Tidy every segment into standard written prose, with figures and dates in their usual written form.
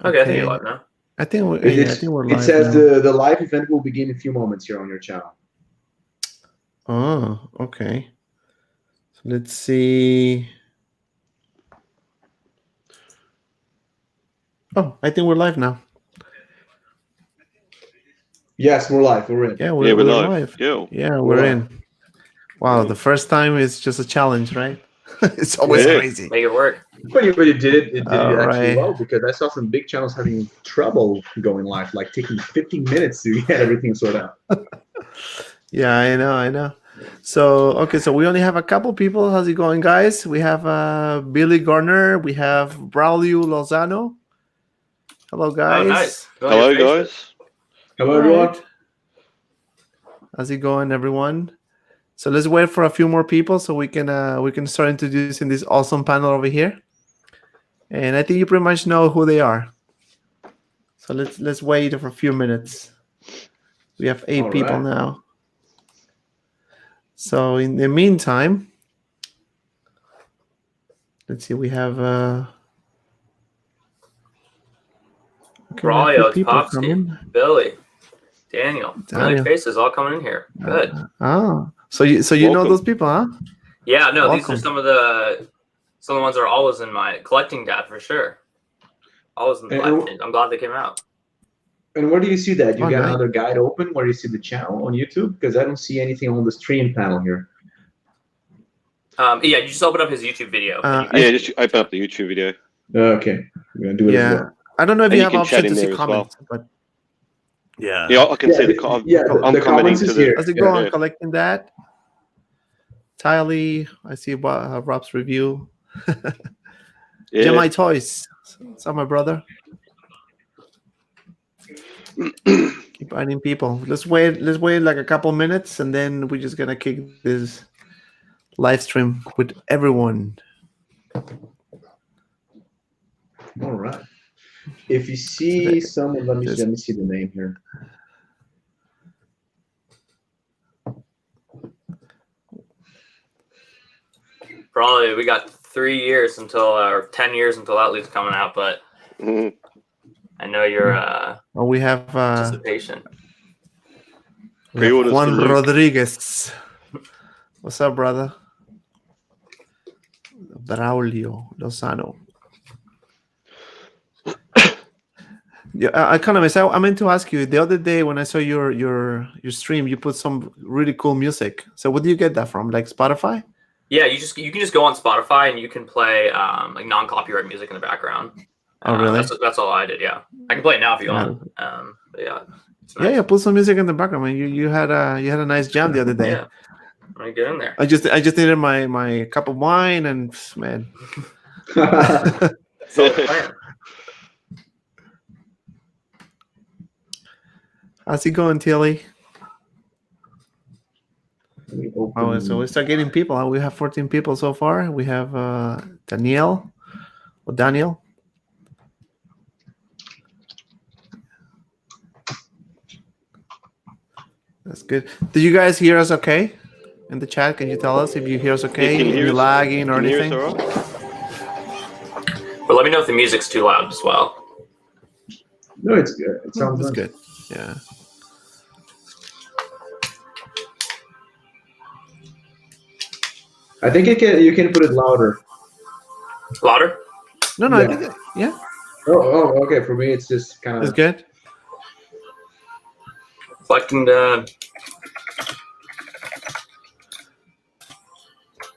Okay, I think you're live now. I think we're live. It says now. the live event will begin in a few moments here on your channel. Oh, okay. So let's see. Oh, I think we're live now. Yes, we're live. We're in. Yeah, we're live. Yeah, we're live. in. Wow, the first time is just a challenge, right? It's always crazy. Make it work. But you did it. It did All actually right. well, because I saw some big channels having trouble going live, like taking 15 minutes to get everything sorted out. Yeah, I know. So, okay, so we only have a couple people. How's it going, guys? We have Billy Garner. We have Braulio Lozano. Hello, guys. Oh, nice. Hello, guys. Hello, everyone. How's it going, everyone? So let's wait for a few more people so we can start introducing this awesome panel over here. And I think you pretty much know who they are. So let's wait for a few minutes. We have 8 people now. So in the meantime, let's see. We have Braulio, Popsky, Billy, Daniel. Familiar faces all coming in here. Good. So you know those people, huh? Yeah, no, these are some of the ones that are always in my collecting tab for sure. Always in the collection. I'm glad they came out. And where do you see that? You got another guide open where you see the channel on YouTube? Because I don't see anything on the stream panel here. Yeah, you just open up his YouTube video. Just open up the YouTube video. Okay, we're gonna do it as well. I don't know if you have option to see comments, but yeah, I can see the comments. I'm the comments is here. How's it going? Collecting that. Tylee, I see Rob's review. Gemini Toys, that's my brother. Keep adding people. Let's wait like a couple minutes, and then we're just gonna kick this live stream with everyone. All right. If you see someone, let me see the name here. Probably we got 3 years or 10 years until that league's coming out, but I know you're we have participation. Juan Rodriguez. What's up, brother? Braulio Lozano. Yeah, I meant to ask you the other day when I saw your stream, you put some really cool music. So where do you get that from? Like Spotify? Yeah, you can just go on Spotify and you can play like non-copyright music in the background. Oh, really? That's all I did. Yeah, I can play it now if you want. But yeah, it's nice. Yeah, put some music in the background. Man, you had a nice jam the other day. Yeah, let me get in there. I just needed my cup of wine and man. That's all the plan. How's it going, Tilly? So we start getting people. We have 14 people so far. We have Daniel. That's good. Did you guys hear us okay in the chat? Can you tell us if you hear us okay? If you're lagging or anything? But let me know if the music's too loud as well. No, it's good. It sounds good. Yeah. I think you can put it louder. Louder? No, Yeah. I think yeah. Oh, okay. For me, it's just kind of. It's good. Collecting the.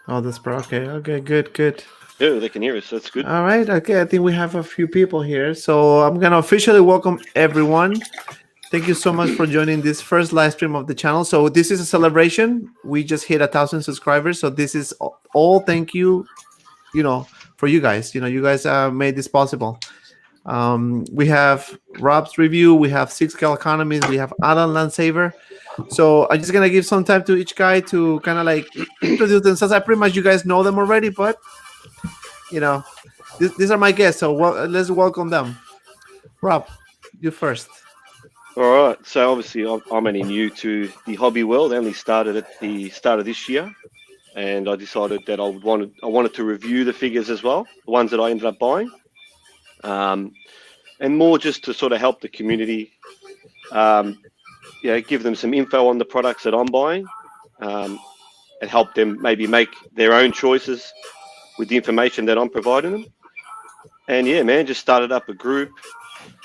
Oh, that's okay. Good. Yeah, they can hear us. That's good. All right. Okay, I think we have a few people here, so I'm gonna officially welcome everyone. Thank you so much for joining this first live stream of the channel. So this is a celebration. We just hit 1,000 subscribers. So this is all thank you, for you guys. You guys made this possible. We have Rob's review. We have 6K Economies. We have Alan Landsaver. So I'm just going to give some time to each guy to kind of like introduce themselves. I pretty much you guys know them already, but, these are my guests. So let's welcome them. Rob, you first. All right. So obviously, I'm only new to the hobby world. I only started at the start of this year, and I decided that I wanted to review the figures as well, the ones that I ended up buying. And and more just to sort of help the community. Give them some info on the products that I'm buying, and help them maybe make their own choices with the information that I'm providing them. And yeah, man, just started up a group,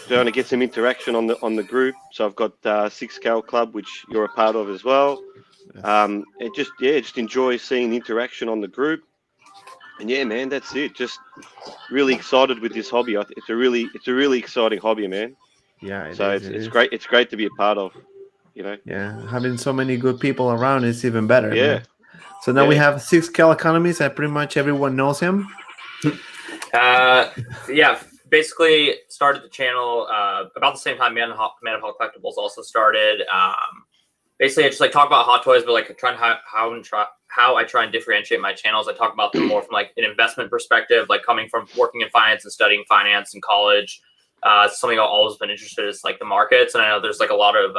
trying to get some interaction on the group. So I've got 6 Scale Club, which you're a part of as well. And just enjoy seeing the interaction on the group. And yeah, man, that's it. Just really excited with this hobby. It's a really exciting hobby, man. Yeah, it's great. It's great to be a part of. Yeah, having so many good people around is even better. Yeah. Man. So now we have 6 Scale Economies, and pretty much everyone knows him. Basically started the channel about the same time Man of Hot Collectibles also started. Basically, I just like talk about hot toys, but like trying how I try and differentiate my channels. I talk about them more from like an investment perspective, like coming from working in finance and studying finance in college. Something I've always been interested in is like the markets, and I know there's like a lot of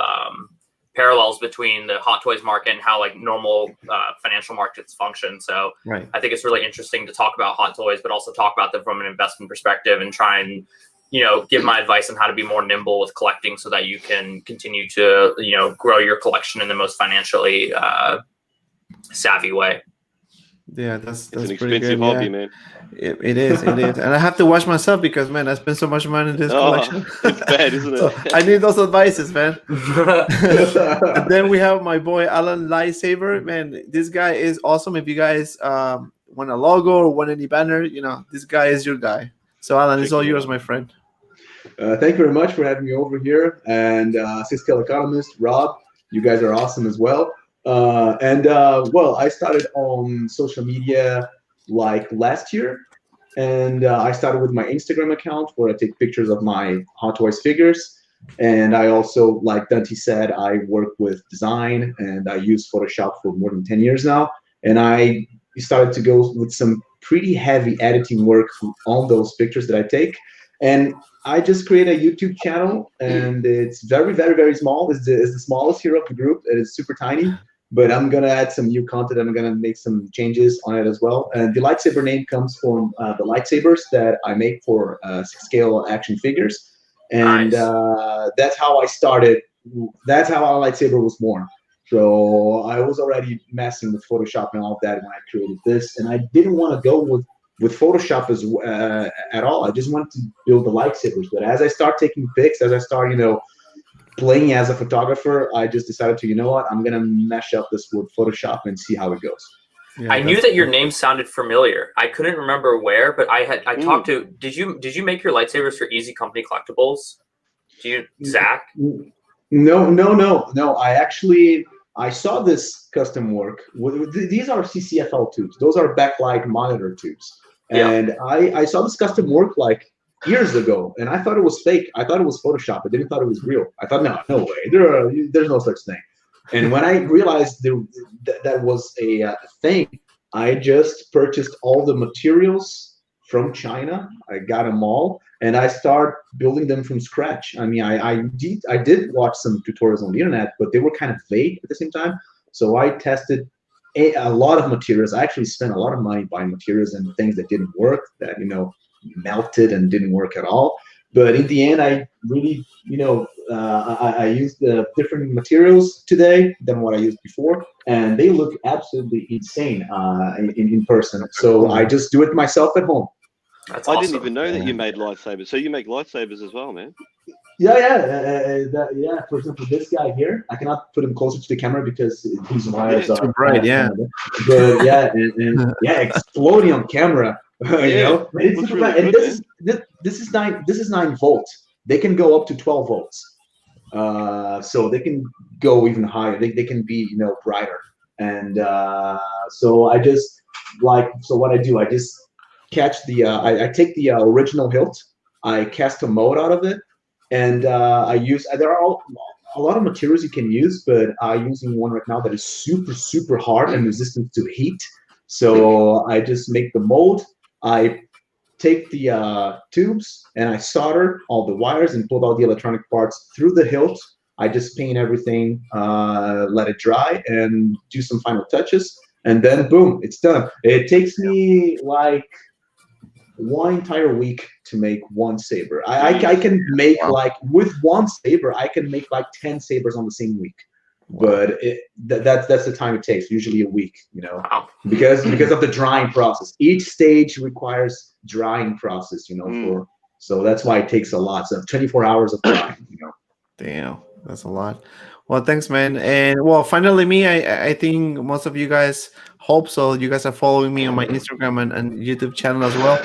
parallels between the hot toys market and how like normal financial markets function. So I think it's really interesting to talk about hot toys, but also talk about them from an investment perspective and try and, give my advice on how to be more nimble with collecting so that you can continue to, grow your collection in the most financially savvy way. Yeah, that's an pretty expensive good. hobby, man. It is, and I have to watch myself because, man, I spend so much money in this collection. It's bad, isn't it? So I need those advices, man. And then we have my boy Alan Lightsaber. Man, this guy is awesome. If you guys want a logo or want any banner, this guy is your guy. So Alan, it's all yours, my friend. Thank you very much for having me over here. And 6 Scale Economist, Rob, you guys are awesome as well. I started on social media like last year, and I started with my Instagram account where I take pictures of my Hot Toys figures. And I also, like Dante said, I work with design, and I use Photoshop for more than 10 years now. And I started to go with some pretty heavy editing work on those pictures that I take. And I just created a YouTube channel, and it's very, very, very small. It's the smallest here of the group. It is super tiny. But I'm going to add some new content. I'm going to make some changes on it as well. And the Lightsaber name comes from the lightsabers that I make for 6 Scale action figures. And that's how I started. That's how our Lightsaber was born. So I was already messing with Photoshop and all of that when I created this. And I didn't want to go with Photoshop at all. I just wanted to build the lightsabers. But as I start taking pics, as I start, playing as a photographer, I just decided to, I'm gonna mesh up this with Photoshop and see how it goes. Yeah, I knew that your name sounded familiar. I couldn't remember where, but I talked to. Did you make your lightsabers for Easy Company Collectibles? Zach? No. I saw this custom work. These are CCFL tubes. Those are backlight monitor tubes. And I saw this custom work like years ago, and I thought it was fake. I thought it was Photoshop. I didn't thought it was real. I thought, no way. There's no such thing. And when I realized that was a thing, I just purchased all the materials from China. I got them all, and I started building them from scratch. I mean, I did watch some tutorials on the internet, but they were kind of vague at the same time. So I tested a lot of materials. I actually spent a lot of money buying materials and things that didn't work, that melted and didn't work at all. But in the end, I really, I used different materials today than what I used before, and they look absolutely insane in person. So I just do it myself at home. That's I awesome. didn't even know that you made lightsabers. So you make lightsabers as well, man? Yeah. For example, this guy here, I cannot put him closer to the camera because his wires are too bright. Yeah, but and exploding on camera. It's super really bright. good, And this is 9 volts. They can go up to 12 volts. So they can go even higher. They can be brighter. And so I just so what I do, I just catch I take the original hilt, I cast a mold out of it, and I use, there are a lot of materials you can use, but I'm using one right now that is super, super hard and resistant to heat. So I just make the mold, I take the tubes, and I solder all the wires and pull all the electronic parts through the hilt. I just paint everything, let it dry, and do some final touches, and then boom, it's done. It takes me like one entire week to make one saber. I can make like with one saber, I can make like 10 sabers on the same week. But that's the time it takes, usually a week, because of the drying process. Each stage requires drying process, so that's why it takes a lot. So 24 hours of drying, Damn, that's a lot. Well, thanks, man. And well, finally, me, I think most of you guys hope so. You guys are following me on my Instagram and YouTube channel as well.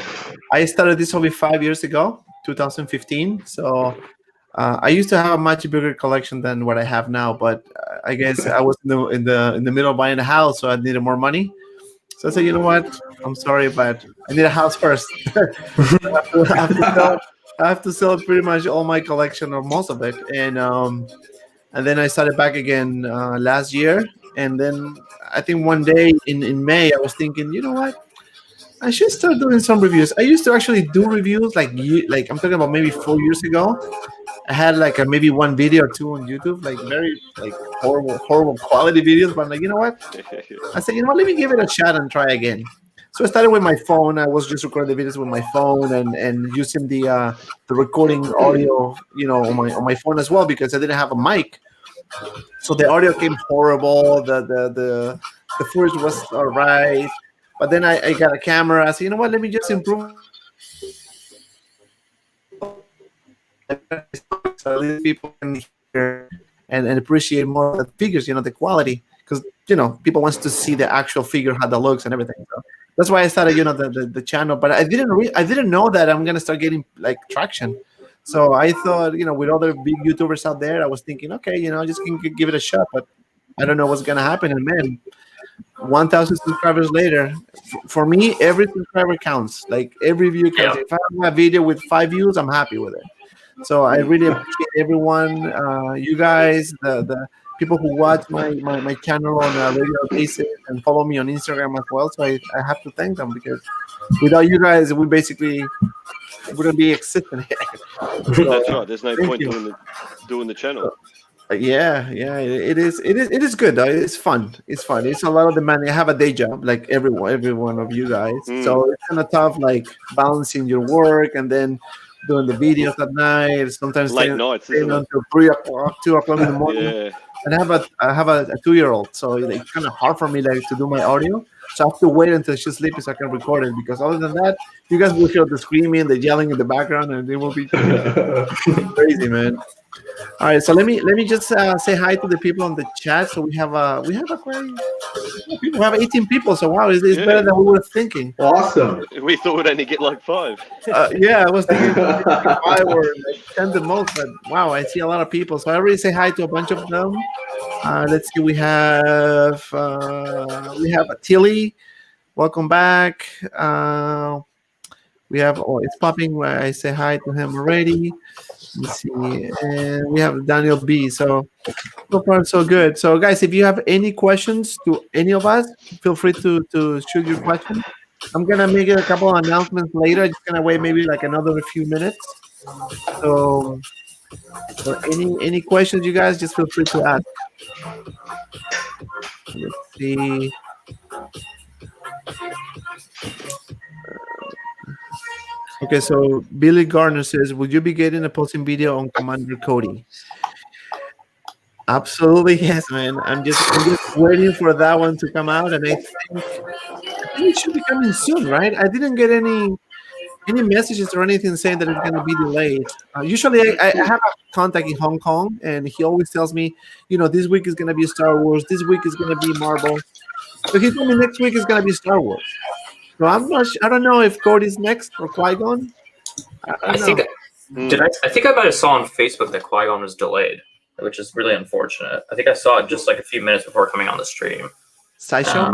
I started this hobby 5 years ago, 2015. So I used to have a much bigger collection than what I have now, but I guess I was in the middle of buying a house, so I needed more money. So I said, you know what? I'm sorry, but I need a house first. I have to sell pretty much all my collection or most of it, and then I started back again last year. And then I think one day in May, I was thinking, you know what? I should start doing some reviews. I used to actually do reviews like I'm talking about maybe 4 years ago. I had like maybe one video or two on YouTube, like very like horrible quality videos. But I'm like, you know what? I said, you know what? Let me give it a shot and try again. So I started with my phone. I was just recording the videos with my phone and using the recording audio, on my phone as well, because I didn't have a mic. So the audio came horrible. The footage was all right. But then I got a camera. I said, you know what? Let me just improve. So these people can hear and appreciate more the figures, the quality, because people wants to see the actual figure, how that looks and everything. So that's why I started, the channel. But I didn't know that I'm gonna start getting like traction. So I thought, with other big YouTubers out there, I was thinking, okay, just give it a shot. But I don't know what's gonna happen. And man, 1,000 subscribers later, for me, every subscriber counts. Like every view counts. If I have a video with 5 views, I'm happy with it. So I really appreciate everyone, you guys, the people who watch my channel on a regular basis and follow me on Instagram as well. So I have to thank them, because without you guys, we basically wouldn't be existing here. So, that's right. There's no point doing the channel. Yeah, it is good though. It's fun. It's a lot of demanding. I have a day job like every one of you guys. So it's kind of tough, like balancing your work and then doing the videos at night. Sometimes late nights, isn't it? Until 3 o'clock, 2 o'clock in the morning. Yeah. And I have a 2-year-old, so it's kind of hard for me to do my audio. So I have to wait until she sleeps so I can record it, because other than that, you guys will hear the screaming, the yelling in the background, and it will be crazy, man. All right, so let me just say hi to the people on the chat. So we have we have 18 people. So wow, it's better than we were thinking. Awesome. We thought we'd only get like 5. Yeah, I was thinking 5 or like 10 the most, but wow, I see a lot of people. So I already say hi to a bunch of them. Let's see, we have Tilly. Welcome back. We have it's popping. I say hi to him already. Let's see, and we have Daniel B. So far so good. So guys, if you have any questions to any of us, feel free to shoot your question. I'm gonna make a couple of announcements later. Just gonna wait maybe like another few minutes. So any questions, you guys, just feel free to ask. Let's see. Okay, so Billy Garner says, "Would you be getting a posting video on Commander Cody?" Absolutely, yes, man. I'm just waiting for that one to come out, and I think it should be coming soon, right? I didn't get any messages or anything saying that it's going to be delayed. Usually, I have a contact in Hong Kong, and he always tells me, this week is going to be Star Wars, this week is going to be Marvel. So he told me next week is going to be Star Wars. So I don't know if Cody's next or Qui-Gon. I think I might have saw on Facebook that Qui-Gon was delayed, which is really unfortunate. I think I saw it just like a few minutes before coming on the stream. Sideshow?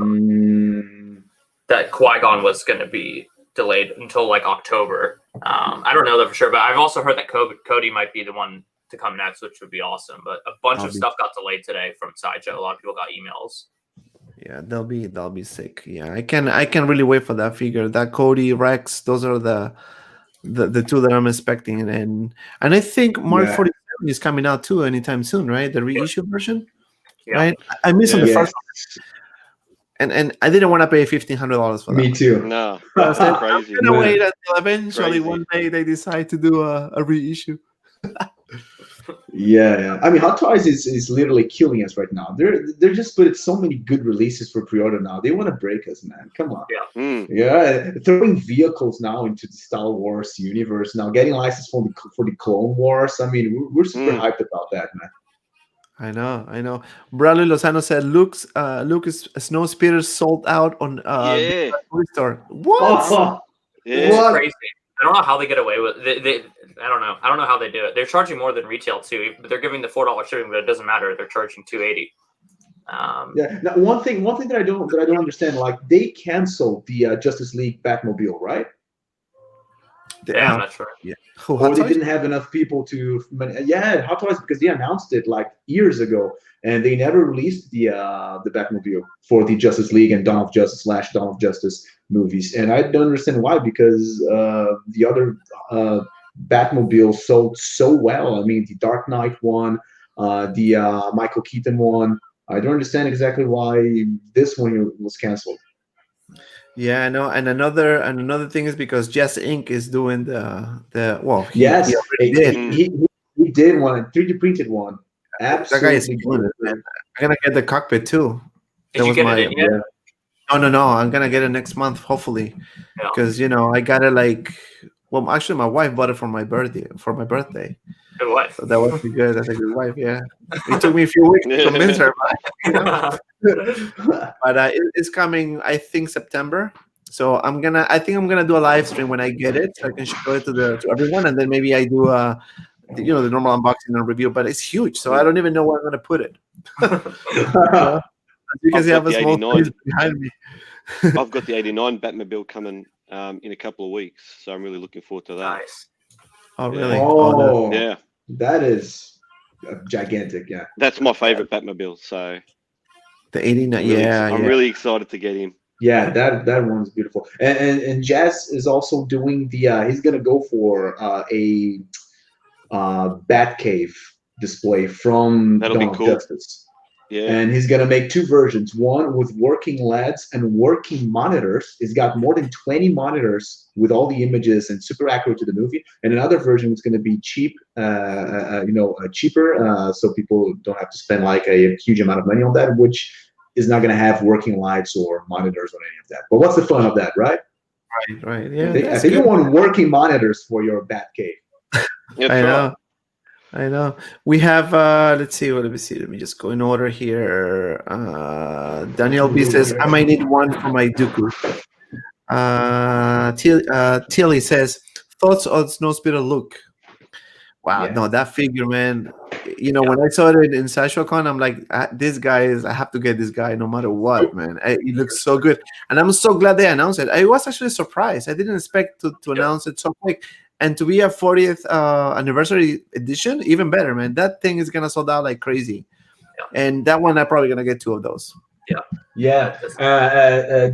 That Qui-Gon was going to be delayed until like October. I don't know that for sure, but I've also heard that Cody might be the one to come next, which would be awesome. But a bunch of stuff got delayed today from Sideshow. A lot of people got emails. Yeah, they'll be sick. Yeah, I can really wait for that figure. That Cody, Rex, those are the two that I'm expecting, and I think Mark 47 is coming out too anytime soon, right? The reissue version, right? I missed the first one. and I didn't want to pay $1,500 for that. Me too. No, I said, that's crazy. I'm gonna Yeah. wait until eventually Crazy. one day they decide to do a reissue. Yeah. I mean, Hot Toys is literally killing us right now. They're just putting so many good releases for pre-order now. They want to break us, man. Come on. Mm. Yeah, throwing vehicles now into the Star Wars universe. Now getting license for the Clone Wars. I mean, we're super hyped about that, man. I know. Bradley Lozano said Luke's Snowspeeder sold out on Yeah. toy store. What? Oh, Yeah. It's What? crazy. I don't know how they get away with it. I don't know. I don't know how they do it. They're charging more than retail too, but they're giving the $4 shipping, but it doesn't matter. They're charging $280. Yeah. Now, one thing that I don't understand, like they canceled the Justice League Batmobile, right? Yeah, I'm not sure. Yeah. Or they didn't have enough people to. Yeah, Hot Toys, because they announced it like years ago, and they never released the Batmobile for the Justice League and Dawn of Justice / Dawn of Justice movies, and I don't understand why, because the other Batmobile sold so well. I mean, the Dark Knight one, the Michael Keaton one. I don't understand exactly why this one was canceled. Yeah, I know. And another thing is because Jess Inc. is doing the well. Yes, he already did. he did one, 3D printed one. That guy is Absolutely. doing it, man. I'm gonna get the cockpit too. Did you get it in yet? No. I'm gonna get it next month, hopefully, Yeah. because I got it like. Well, actually, my wife bought it for my birthday. Good wife. So that was pretty good. That's a good wife. Yeah, it took me a few weeks to convince her, but it's coming. I think September. So I think I'm gonna do a live stream when I get it, so I can show it to everyone, and then maybe I do the normal unboxing and review. But it's huge, so I don't even know where I'm gonna put it. Because you have a small space behind me. I've got the '89 Batmobile coming in a couple of weeks, so I'm really looking forward to that. Nice. Oh, really? Oh, Yeah, that is gigantic. Yeah, that's my favorite Batmobile. So the 89. I'm really excited to get him. yeah, that one's beautiful. And Jazz is also doing the. He's gonna go for a Batcave display from That'll be Dawn of cool. Justice. Yeah, And he's gonna make two versions, one with working LEDs and working monitors. He's got more than 20 monitors with all the images and super accurate to the movie. And another version is gonna be cheap, cheaper, so people don't have to spend like a huge amount of money on that, which is not gonna have working lights or monitors or any of that. But what's the fun of that, right? Right. Yeah. I think you want working monitors for your Batcave. I know. We have let's see. Let me see. Let me just go in order here. Daniel B says I might need one for my Dooku. Tilly says thoughts on Snowspeeder look. Wow, Yeah. no, that figure, man. When I saw it in SashoCon, I'm like, this guy I have to get this guy no matter what, man. He looks so good, and I'm so glad they announced it. I was actually surprised. I didn't expect to announce it so quick. And to be a 40th anniversary edition, even better, man. That thing is gonna sold out like crazy. Yeah. And that one, I'm probably gonna get 2 of those. Yeah.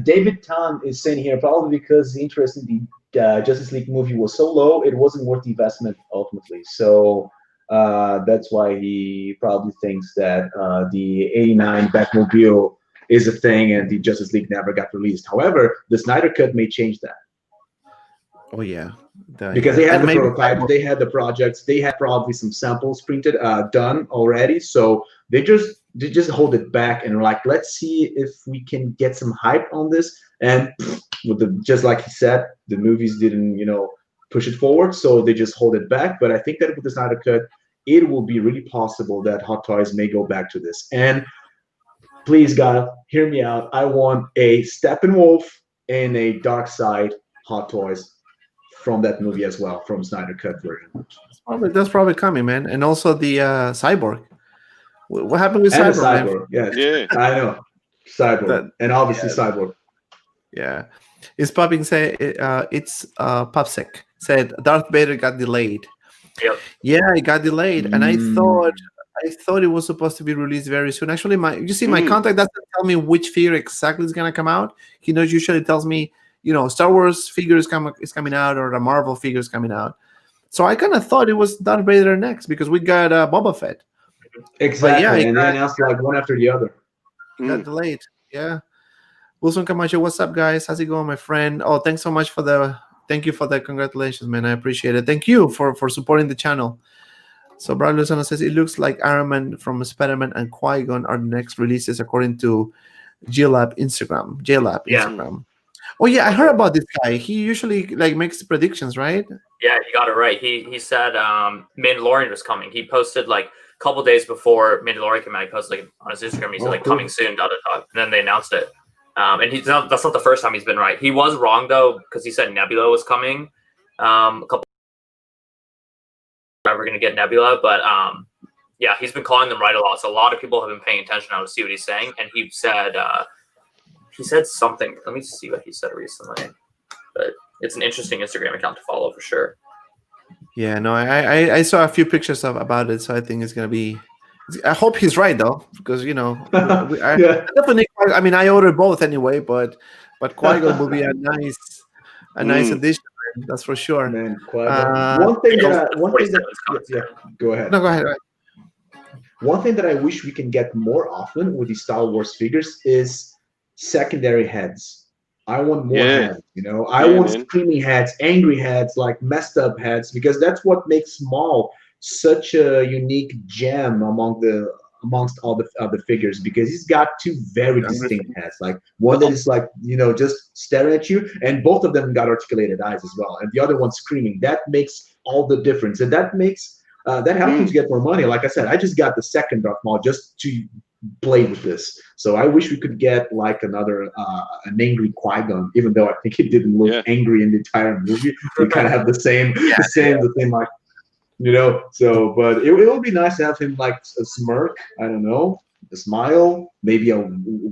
David Tan is saying here, probably because the interest in the Justice League movie was so low, it wasn't worth the investment ultimately. So that's why he probably thinks that the '89 Batmobile is a thing and the Justice League never got released. However, the Snyder Cut may change that. Oh yeah, because they had the prototypes, they had the projects, they had probably some samples printed, done already. So they just hold it back and like, let's see if we can get some hype on this. And with just like he said, the movies didn't push it forward, so they just hold it back. But I think that with the Snyder Cut, it will be really possible that Hot Toys may go back to this. And please, God, hear me out. I want a Steppenwolf and a Darkseid Hot Toys from that movie as well, from Snyder Cut version. That's probably coming, man. And also the Cyborg. What happened with Cyborg? Yes. Yeah, I know. Cyborg. And obviously Cyborg. Yeah. It's popping say it's Popsec said Darth Vader got delayed. Yep. Yeah, it got delayed. And I thought it was supposed to be released very soon. Actually, my contact doesn't tell me which figure exactly is gonna come out. He usually tells me Star Wars figure is coming out, or the Marvel figure is coming out. So I kind of thought it was Darth Vader next because we got Boba Fett. Exactly, and they announced like one after the other. Got delayed. Yeah. Wilson Camacho, what's up, guys? How's it going, my friend? Oh, thanks so much thank you for the congratulations, man. I appreciate it. Thank you for supporting the channel. So Brad Lozano says it looks like Iron Man from Spider-Man and Qui-Gon are the next releases according to JLab Instagram. Oh yeah, I heard about this guy. He usually makes predictions, right? Yeah, you got it right. He said Mandalorian was coming. He posted like a couple days before Mandalorian came out. He posted like on his Instagram. He said like coming soon. And then they announced it. And that's not the first time he's been right. He was wrong though because he said Nebula was coming. A couple. We're going to get Nebula, but yeah, he's been calling them right a lot. So a lot of people have been paying attention now to see what he's saying. And he said something. Let me see what he said recently. But it's an interesting Instagram account to follow for sure. Yeah, no, I saw a few pictures about it, so I think it's gonna be. I hope he's right though, because I definitely. I mean, I ordered both anyway, but Qui-Gon will be a nice addition. That's for sure. Man, one thing that go ahead. No, go ahead. One thing that I wish we can get more often with these Star Wars figures is secondary heads. I want more heads, I want screaming heads, angry heads, like messed up heads, because that's what makes Maul such a unique gem amongst all the other figures, because he's got two very distinct heads, like one that is like just staring at you, and both of them got articulated eyes as well, and the other one screaming. That makes all the difference, and that makes that helps you to get more money. Like I said, I just got the second Darth Maul just to play with this. So I wish we could get like another an angry Qui-Gon, even though I think he didn't look angry in the entire movie. We kind of have the same like So, but it would be nice to have him like a smirk. I don't know, a smile, maybe a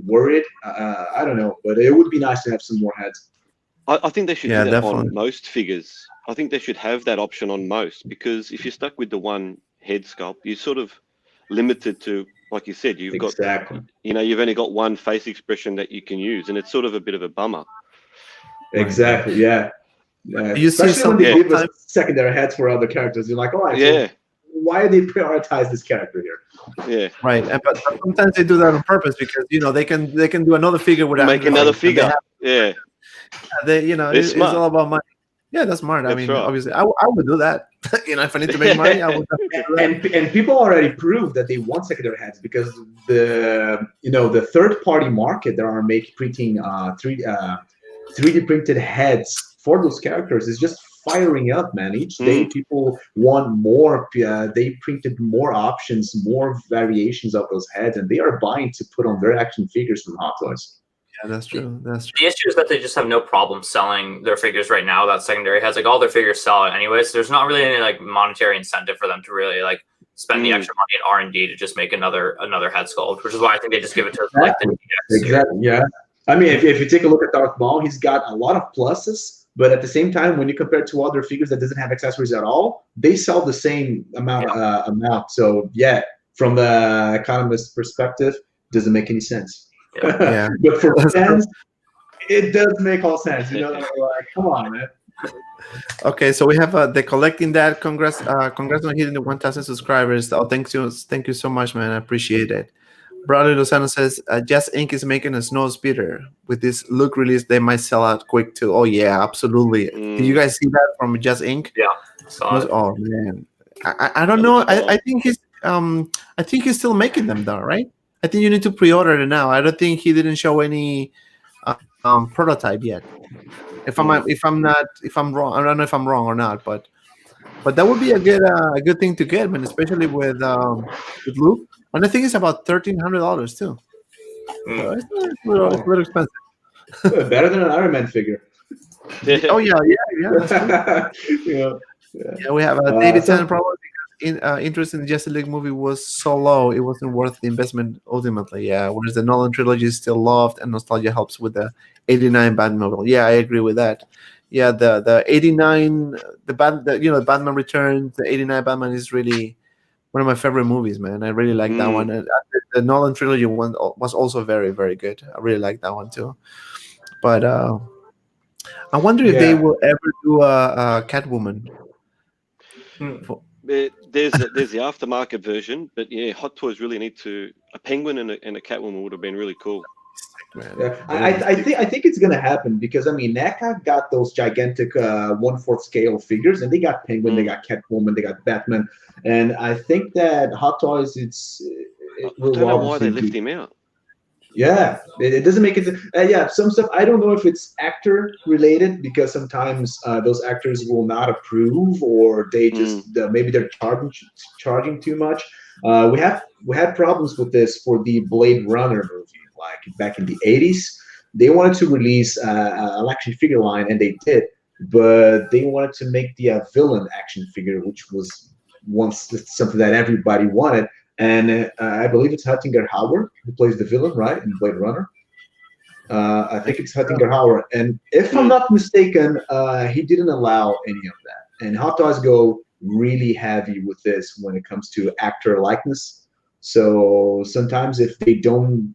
worried. I don't know, but it would be nice to have some more heads. I think they should do that on most figures. I think they should have that option on most, because if you're stuck with the one head sculpt, you're sort of limited to, like you said, you've only got one face expression that you can use, and it's sort of a bit of a bummer. Exactly. Yeah. You Especially see when they give us secondary heads for other characters, you're like, oh, why do they prioritize this character here? Yeah. Right. But sometimes they do that on purpose, because they can do another figure without make another figure. It's all about money. Yeah, that's smart. That's obviously, I would do that. If I need to make money, I would. And people already proved that they want secondary heads, because the third-party market that are printing 3D printed heads for those characters is just firing up, man. Each day, people want more. They printed more options, more variations of those heads, and they are buying to put on their action figures from Hot Toys. Yeah, that's true. The issue is that they just have no problem selling their figures right now without secondary heads. Like all their figures sell anyways. There's not really any like monetary incentive for them to really like spend the extra money in R&D to just make another head sculpt, which is why I think they just give it to like the Exactly. Yeah. I mean, if you take a look at Darth Maul, he's got a lot of pluses, but at the same time, when you compare it to other figures that doesn't have accessories at all, they sell the same amount. So yeah, from the economist perspective, doesn't make any sense. Yeah. But for fans, it does make all sense. Like, come on, man. Okay, so we have the collecting that. Congrats on hitting the 1,000 subscribers. Oh, thank you so much, man. I appreciate it. Brother Lozano says, Just Inc. is making a snow speeder. With this look release, they might sell out quick too. Oh yeah, absolutely. Did you guys see that from Just Inc? Yeah. Oh man, I don't know. I think he's still making them though, right? I think you need to pre-order it now. I don't think he didn't show any prototype yet. If I'm wrong, I don't know if I'm wrong or not, but that would be a good thing to get, man, especially with Luke. And I think it's about $1,300 too. So it's a little expensive. Better than an Iron Man figure. Oh yeah. That's true. Yeah, we have David Tan probably because interest in the Justice League movie was so low, it wasn't worth the investment ultimately. Yeah, whereas the Nolan trilogy is still loved, and nostalgia helps with the '89 Batmobile. Yeah, I agree with that. Yeah, the '89, the Batman Returns, the '89 Batman is really one of my favorite movies, man. I really like that one. And the Nolan trilogy one was also very, very good. I really like that one too. But I wonder if they will ever do a Catwoman. There's the aftermarket version, but yeah, Hot Toys really need to. A Penguin and a Catwoman would have been really cool. Man. Yeah, I think it's gonna happen because I mean NECA got those gigantic 1/4 scale figures, and they got Penguin, they got Catwoman, they got Batman, and I think that Hot Toys I it will don't know why obviously they left be. him out. Yeah, it doesn't make it. Yeah, some stuff I don't know if it's actor related because sometimes those actors will not approve or they just maybe they're charging too much. We had problems with this for the Blade Runner movie, like back in the '80s. They wanted to release an action figure line, and they did, but they wanted to make the villain action figure, which was once something that everybody wanted. And I believe it's Huttinger Howard who plays the villain, right, in Blade Runner. I think it's Huttinger Howard, and if I'm not mistaken, he didn't allow any of that. And Hot Toys go really heavy with this when it comes to actor likeness. So sometimes if they don't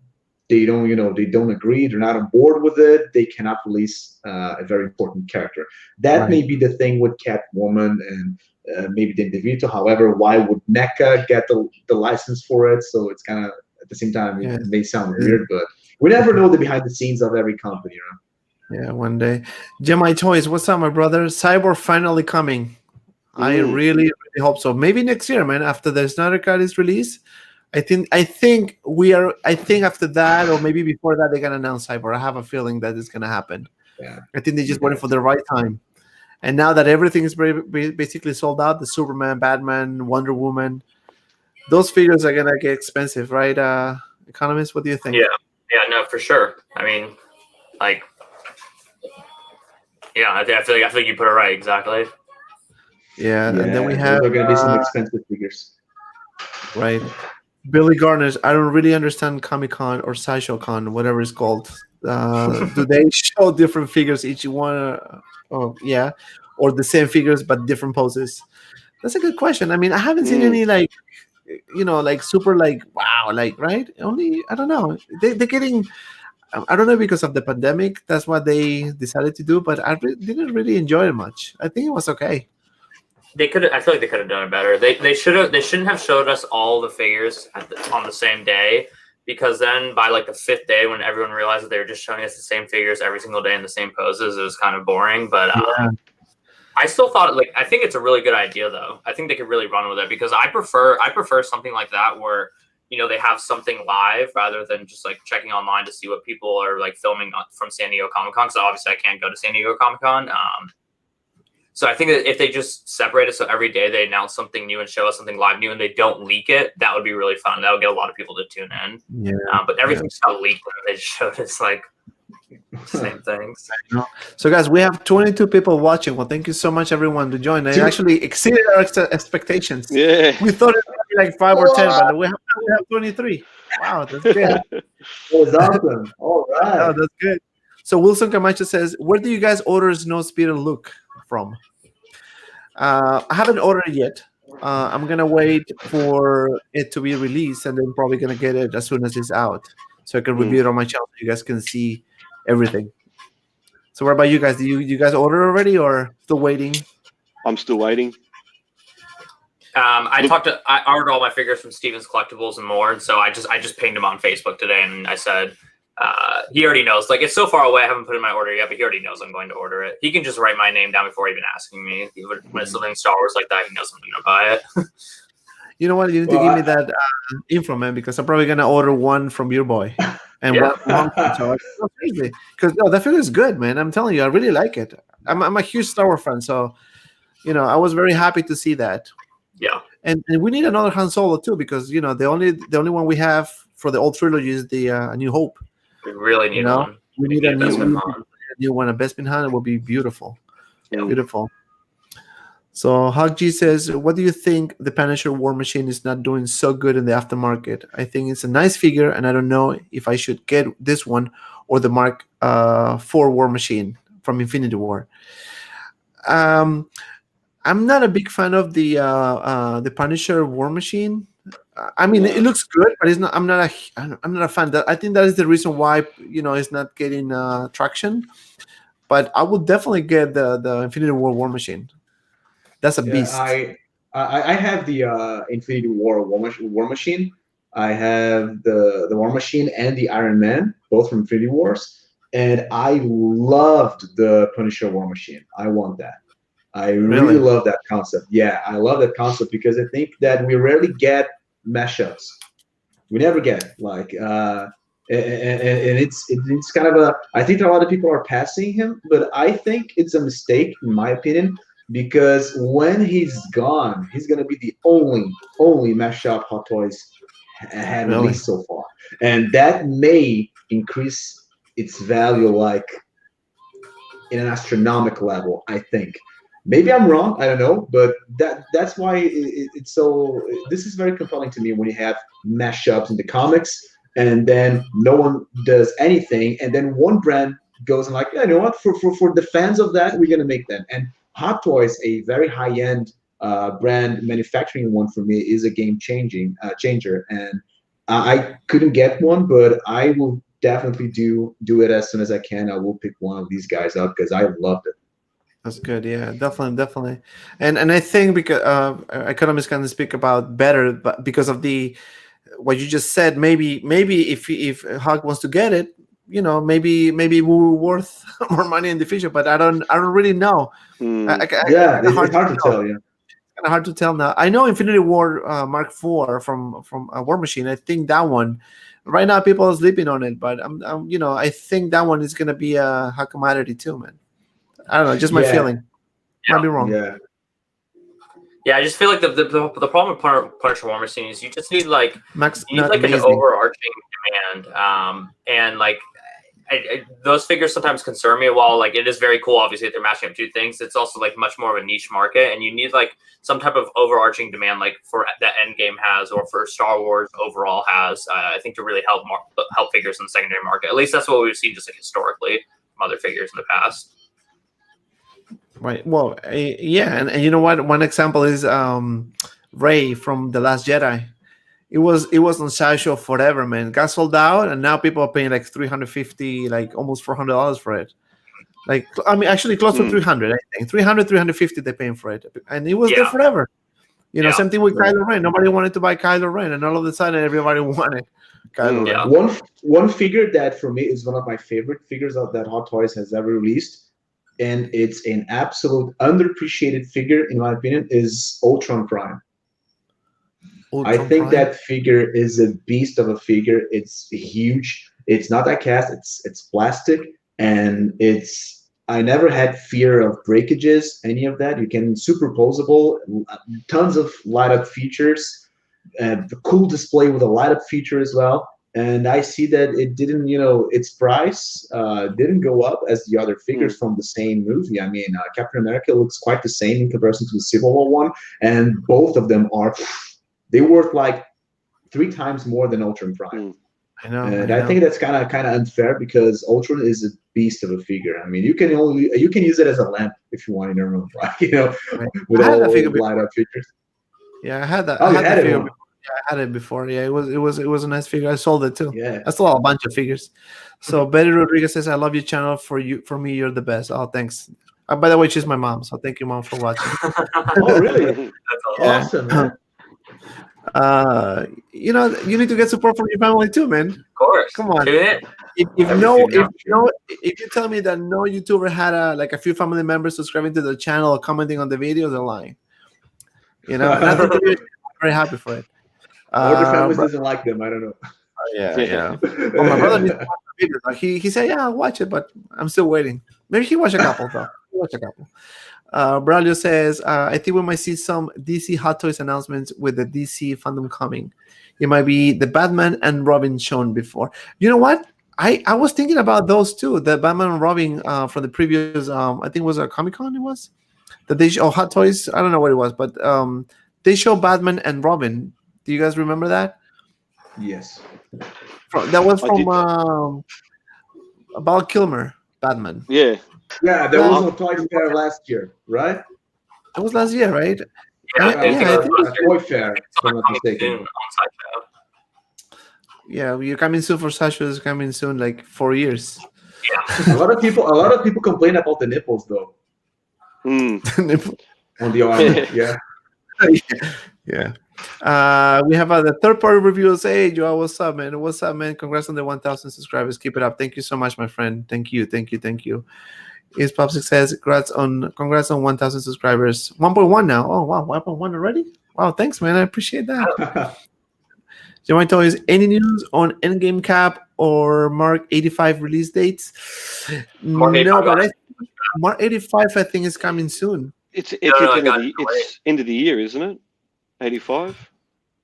agree, they're not on board with it, they cannot release a very important character. That may be the thing with Catwoman and maybe the individual. However, why would NECA get the license for it? So it's kind of at the same time it may sound weird, but we never know the behind the scenes of every company, right? Yeah, one day. Gemini Toys, what's up, my brother? Cyborg finally coming. I really hope so. Maybe next year, man. After the Snyder Cut is released, I think after that, or maybe before that, they're gonna announce Cyborg. I have a feeling that it's gonna happen. Yeah. I think they just waiting for the right time. And now that everything is basically sold out, the Superman, Batman, Wonder Woman, those figures are gonna get expensive, right? Economist, what do you think? Yeah, no, for sure. I mean, like, yeah, I feel like you put it right, exactly. Yeah, and then we have those are gonna be some expensive figures, right? Billy Garner's. I don't really understand Comic-Con or Sideshow Con, whatever it's called. Do they show different figures each one? Oh, yeah, or the same figures but different poses? That's a good question. I mean, I haven't seen any like super like wow, like right. Only I don't know. They're getting. I don't know because of the pandemic. That's what they decided to do. But I didn't really enjoy it much. I think it was okay. I feel like they could have done it better. They shouldn't have showed us all the figures on the same day, because then by like the 5th day, when everyone realized that they were just showing us the same figures every single day in the same poses, it was kind of boring. But I still thought I think it's a really good idea though. I think they could really run with it because I prefer something like that where they have something live rather than just like checking online to see what people are like filming from San Diego Comic-Con. So obviously I can't go to San Diego Comic-Con. So I think that if they just separate it so every day they announce something new and show us something live new and they don't leak it, that would be really fun. That would get a lot of people to tune in. Yeah. But everything's got leaked and they just showed us like same things. So guys, we have 22 people watching. Well, thank you so much everyone to join. They actually exceeded our expectations. Yeah. We thought it would be like 5 or 10, but we have 23. Wow, that's good. That was awesome. All right. Oh, that's good. So Wilson Camacho says, where do you guys order Snow Speeder Luke from? I haven't ordered yet. I'm gonna wait for it to be released, and then probably gonna get it as soon as it's out, so I can review it on my channel. So you guys can see everything. So what about you guys? Do you guys order already, or still waiting? I'm still waiting. I ordered all my figures from Steven's Collectibles and more, and so I just pinged him on Facebook today, and I said. He already knows. Like, it's so far away, I haven't put in my order yet, but he already knows I'm going to order it. He can just write my name down before even asking me. When it's something Star Wars like that, he knows I'm going to buy it. You know what? You need to give me that info, man, because I'm probably going to order one from your boy. And one from crazy. Because that figure is good, man. I'm telling you, I really like it. I'm a huge Star Wars fan, so I was very happy to see that. Yeah. And we need another Han Solo too, because the only one we have for the old trilogy is the A New Hope. We really need one. We need a new one. A Bespin Han. It will be beautiful. Yeah. Beautiful. So Hug G says, what do you think the Punisher War Machine is not doing so good in the aftermarket? I think it's a nice figure, and I don't know if I should get this one or the Mark IV War Machine from Infinity War. I'm not a big fan of the Punisher War Machine. I mean, it looks good, but it's not. I'm not a fan. I think that is the reason why it's not getting traction. But I would definitely get the Infinity War Machine. That's a beast. I have the Infinity War Machine, I have the War Machine and the Iron Man, both from Infinity Wars, and I loved the Punisher War Machine. I want that. I really love that concept. Yeah, I love that concept because I think that we rarely get mashups. We never get like, and it's kind of a. I think that a lot of people are passing him, but I think it's a mistake in my opinion because when he's gone, he's gonna be the only mashup Hot Toys had released so far, and that may increase its value like in an astronomical level. I think. Maybe I'm wrong. I don't know, but that's why it's so. This is very compelling to me when you have mashups in the comics, and then no one does anything, and then one brand goes and like, yeah, you know what? For the fans of that, we're gonna make them. And Hot Toys, a very high end brand manufacturing one for me, is a game changer. And I couldn't get one, but I will definitely do it as soon as I can. I will pick one of these guys up because I loved it. That's good. Yeah, definitely. And I think because economists can speak about better, but because of the what you just said, maybe if Hawk wants to get it, maybe it will be worth more money in the future. But I don't really know. It's hard to tell. Yeah, kind of hard to tell now. I know Infinity War Mark IV from War Machine. I think that one. Right now, people are sleeping on it, but I think that one is gonna be a hot commodity too, man. I don't know, just my feeling. Might be wrong. Yeah, I just feel like the problem with Punisher War Machine is you just need like an amazing. overarching demand, and like those figures sometimes concern me. While like it is very cool, obviously that they're matching up two things, it's also like much more of a niche market, and you need like some type of overarching demand, like for that Endgame has, or for Star Wars overall has. I think to really help figures in the secondary market. At least that's what we've seen just like historically from other figures in the past. Right. Well, yeah, and you know what? One example is Rey from The Last Jedi. It was on Sideshow forever, man. Got sold out, and now people are paying like $350, like almost $400 for it. Like, I mean, actually close to 300. I think 300, 350 they're paying for it, and it was there forever. Same thing with Kylo Ren. Nobody wanted to buy Kylo Ren, and all of a sudden everybody wanted Kylo Ren. One figure that for me is one of my favorite figures that Hot Toys has ever released. And it's an absolute underappreciated figure, in my opinion, is Ultron Prime. I think that figure is a beast of a figure. It's huge. It's not that cast. It's plastic, and I never had fear of breakages, any of that. You can superposable, tons of light up features, the cool display with a light up feature as well. And I see that it didn't, its price didn't go up as the other figures from the same movie. I mean, Captain America looks quite the same in comparison to the Civil War one, and both of them they worth like 3 times more than Ultron Prime. I know. I think that's kind of unfair because Ultron is a beast of a figure. I mean, you can use it as a lamp if you want in your room, right? With all the light up features. Yeah, I had that. Oh, you had it. Yeah, I had it before. Yeah, it was a nice figure. I sold it too. Yeah, I sold a bunch of figures. So Betty Rodriguez says, "I love your channel. For me, you're the best." Oh, thanks. By the way, she's my mom, so thank you, mom, for watching. Oh, really? That's awesome. Man. You need to get support from your family too, man. Of course. Come on. If you tell me that no YouTuber had a few family members subscribing to the channel or commenting on the videos, they're lying. And I think I'm very happy for it. Or the family doesn't like them. I don't know. Yeah. Well, my brother needs to watch the videos. He said, "Yeah, I'll watch it," but I'm still waiting. Maybe he watched a couple though. Braulio says, "I think we might see some DC Hot Toys announcements with the DC fandom coming. It might be the Batman and Robin shown before." You know what? I was thinking about those too. The Batman and Robin from the previous, I think it was a Comic-Con. It was that they show Hot Toys. I don't know what it was, but they show Batman and Robin. Do you guys remember that? Yes. That was from Val Kilmer, Batman. Yeah. Yeah, there was a Toy Fair last year, right? It was last year, right? I think a Toy Fair, if I'm not mistaken. Yeah, you're coming soon for Sasha is coming soon, like 4 years. Yeah. A lot of people complain about the nipples though. Nipple. On the arm, yeah. Yeah. We have the third-party reviews. Hey, Joao, what's up, man? What's up, man? Congrats on the 1,000 subscribers. Keep it up. Thank you so much, my friend. Thank you. Is Popsic says congrats on 1,000 subscribers. 1.1 now. Oh wow, 1.1 already. Wow, thanks, man. I appreciate that. Joao is any news on Endgame Cap or Mark 85 release dates? Mark 85 No, but got- Mark 85 I think is coming soon. It's no, end got of the, it's end of the year, isn't it? 85.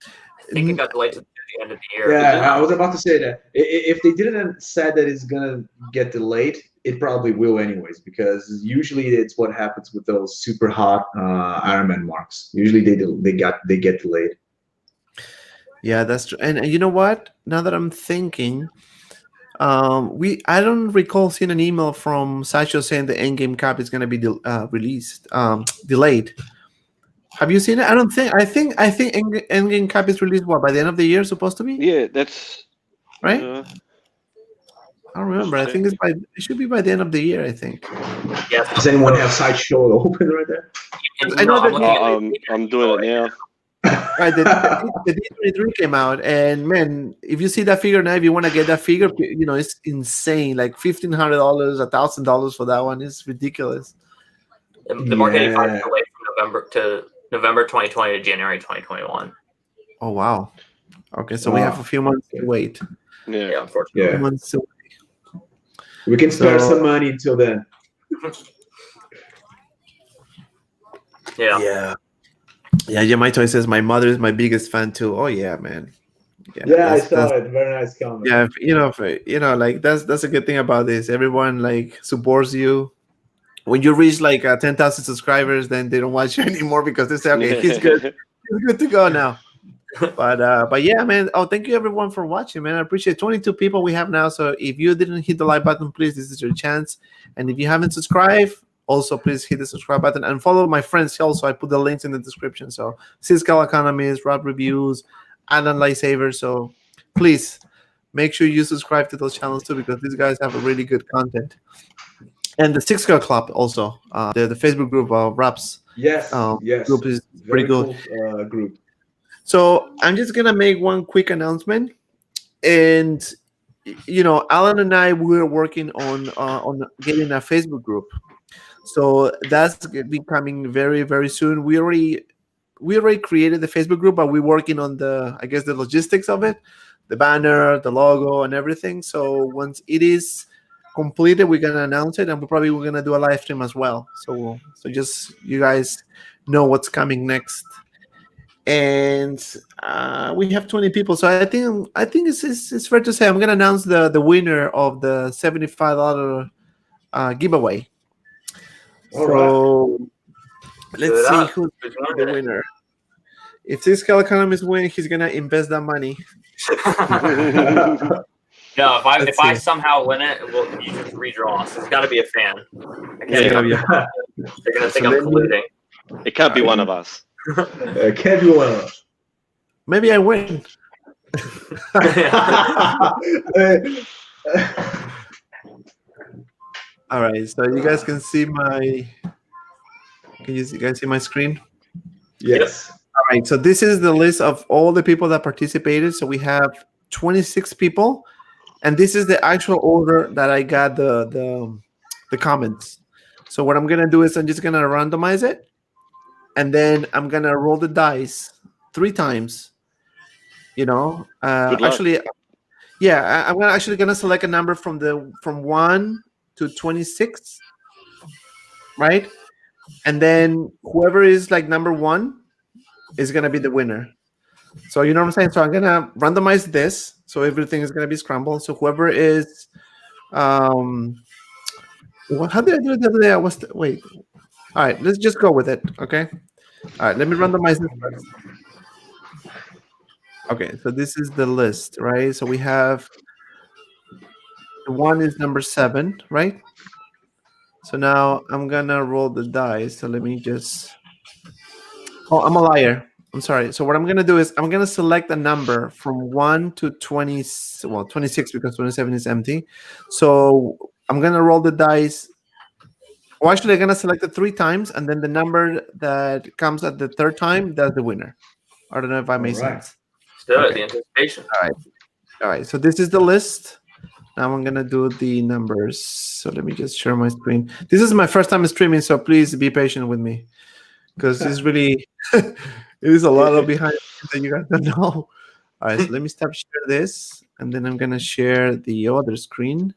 I think it got delayed to the end of the year. Yeah, I was about to say that. If they didn't said that it's gonna get delayed, it probably will anyways, because usually it's what happens with those super hot Iron Man marks. Usually they get delayed. Yeah, that's true. And you know what? Now that I'm thinking, I don't recall seeing an email from Sacho saying the Endgame Cap is going to be released, delayed. Have you seen it? I think Endgame Cap is released by the end of the year, supposed to be? Yeah, that's right. I don't remember. I think it should be by the end of the year. I think. Yes. Does anyone have Sideshow open right there? I know I'm doing it now. Right, the D23 came out, and man, if you see that figure now, if you want to get that figure, it's insane. Like $1,500, $1,000 for that one is ridiculous. The Mark 85 is delayed from November 2020 to January 2021. Oh wow! Okay, so we have a few months to wait. Yeah, unfortunately. Yeah. A few months to wait. We can spare some money until then. Yeah. Yeah, Yamaito says my mother is my biggest fan too. Oh yeah, man. Yeah, I saw it. Very nice comment. Yeah, like that's a good thing about this. Everyone like supports you. When you reach like 10,000 subscribers, then they don't watch you anymore because they say, okay, he's good. He's good to go now. But yeah, man. Oh, thank you everyone for watching, man. I appreciate 22 people we have now. So if you didn't hit the like button, please, this is your chance. And if you haven't subscribed, also please hit the subscribe button and follow my friends. Also, I put the links in the description. So Ciscal Economist, Rob Reviews, Alan Lightsaber. So please make sure you subscribe to those channels too, because these guys have a really good content. And the Six Girl Club also, the Facebook group of Raps. Yes, group is pretty good. Cool, group. So I'm just gonna make one quick announcement, and Alan and I we're working on getting a Facebook group. So that's becoming very, very soon. We already created the Facebook group, but we're working on the logistics of it, the banner, the logo, and everything. So once it is completed, we're gonna announce it, and we're gonna do a live stream as well. So just you guys know what's coming next. And we have 20 people, so I think it's fair to say I'm gonna announce the winner of the $75 giveaway. So let's see who's the winner. If this Economist wins, he's gonna invest that money. No, if I somehow win it, you just redraw. So it's got to be a fan. They're gonna think I'm colluding. It can't be one of us. It can't be one of us. Maybe I win. All right, so you guys can see my. Can you guys see my screen? Yes. All right, so this is the list of all the people that participated. So we have 26 people, and this is the actual order that I got the comments. So what I'm gonna do is I'm just gonna randomize it, and then I'm gonna roll the dice 3 times. Actually, yeah, I'm actually gonna select a number from 1 to 26, right? And then whoever is like number 1 is gonna be the winner. So you know what I'm saying? So I'm gonna randomize this, so everything is gonna be scrambled. So whoever is, how did I do it the other day? Wait. All right, let's just go with it. Okay. All right, let me randomize this first. Okay, so this is the list, right? So we have the 1 is number 7, right? So now I'm gonna roll the dice. So let me just. Oh, I'm a liar. I'm sorry. So what I'm gonna do is I'm gonna select a number from 1 to 20. Well, 26 because 27 is empty. So I'm gonna roll the dice. Well, actually, I'm gonna select it 3 times, and then the number that comes at the 3rd time, that's the winner. I don't know if I made All right. sense. Let's do it. Okay. The anticipation. All right. So this is the list. Now I'm gonna do the numbers. So let me just share my screen. This is my first time streaming, so please be patient with me, because it's really it is a lot of behind the scenes that you guys don't know. All right. So let me stop share this, and then I'm gonna share the other screen,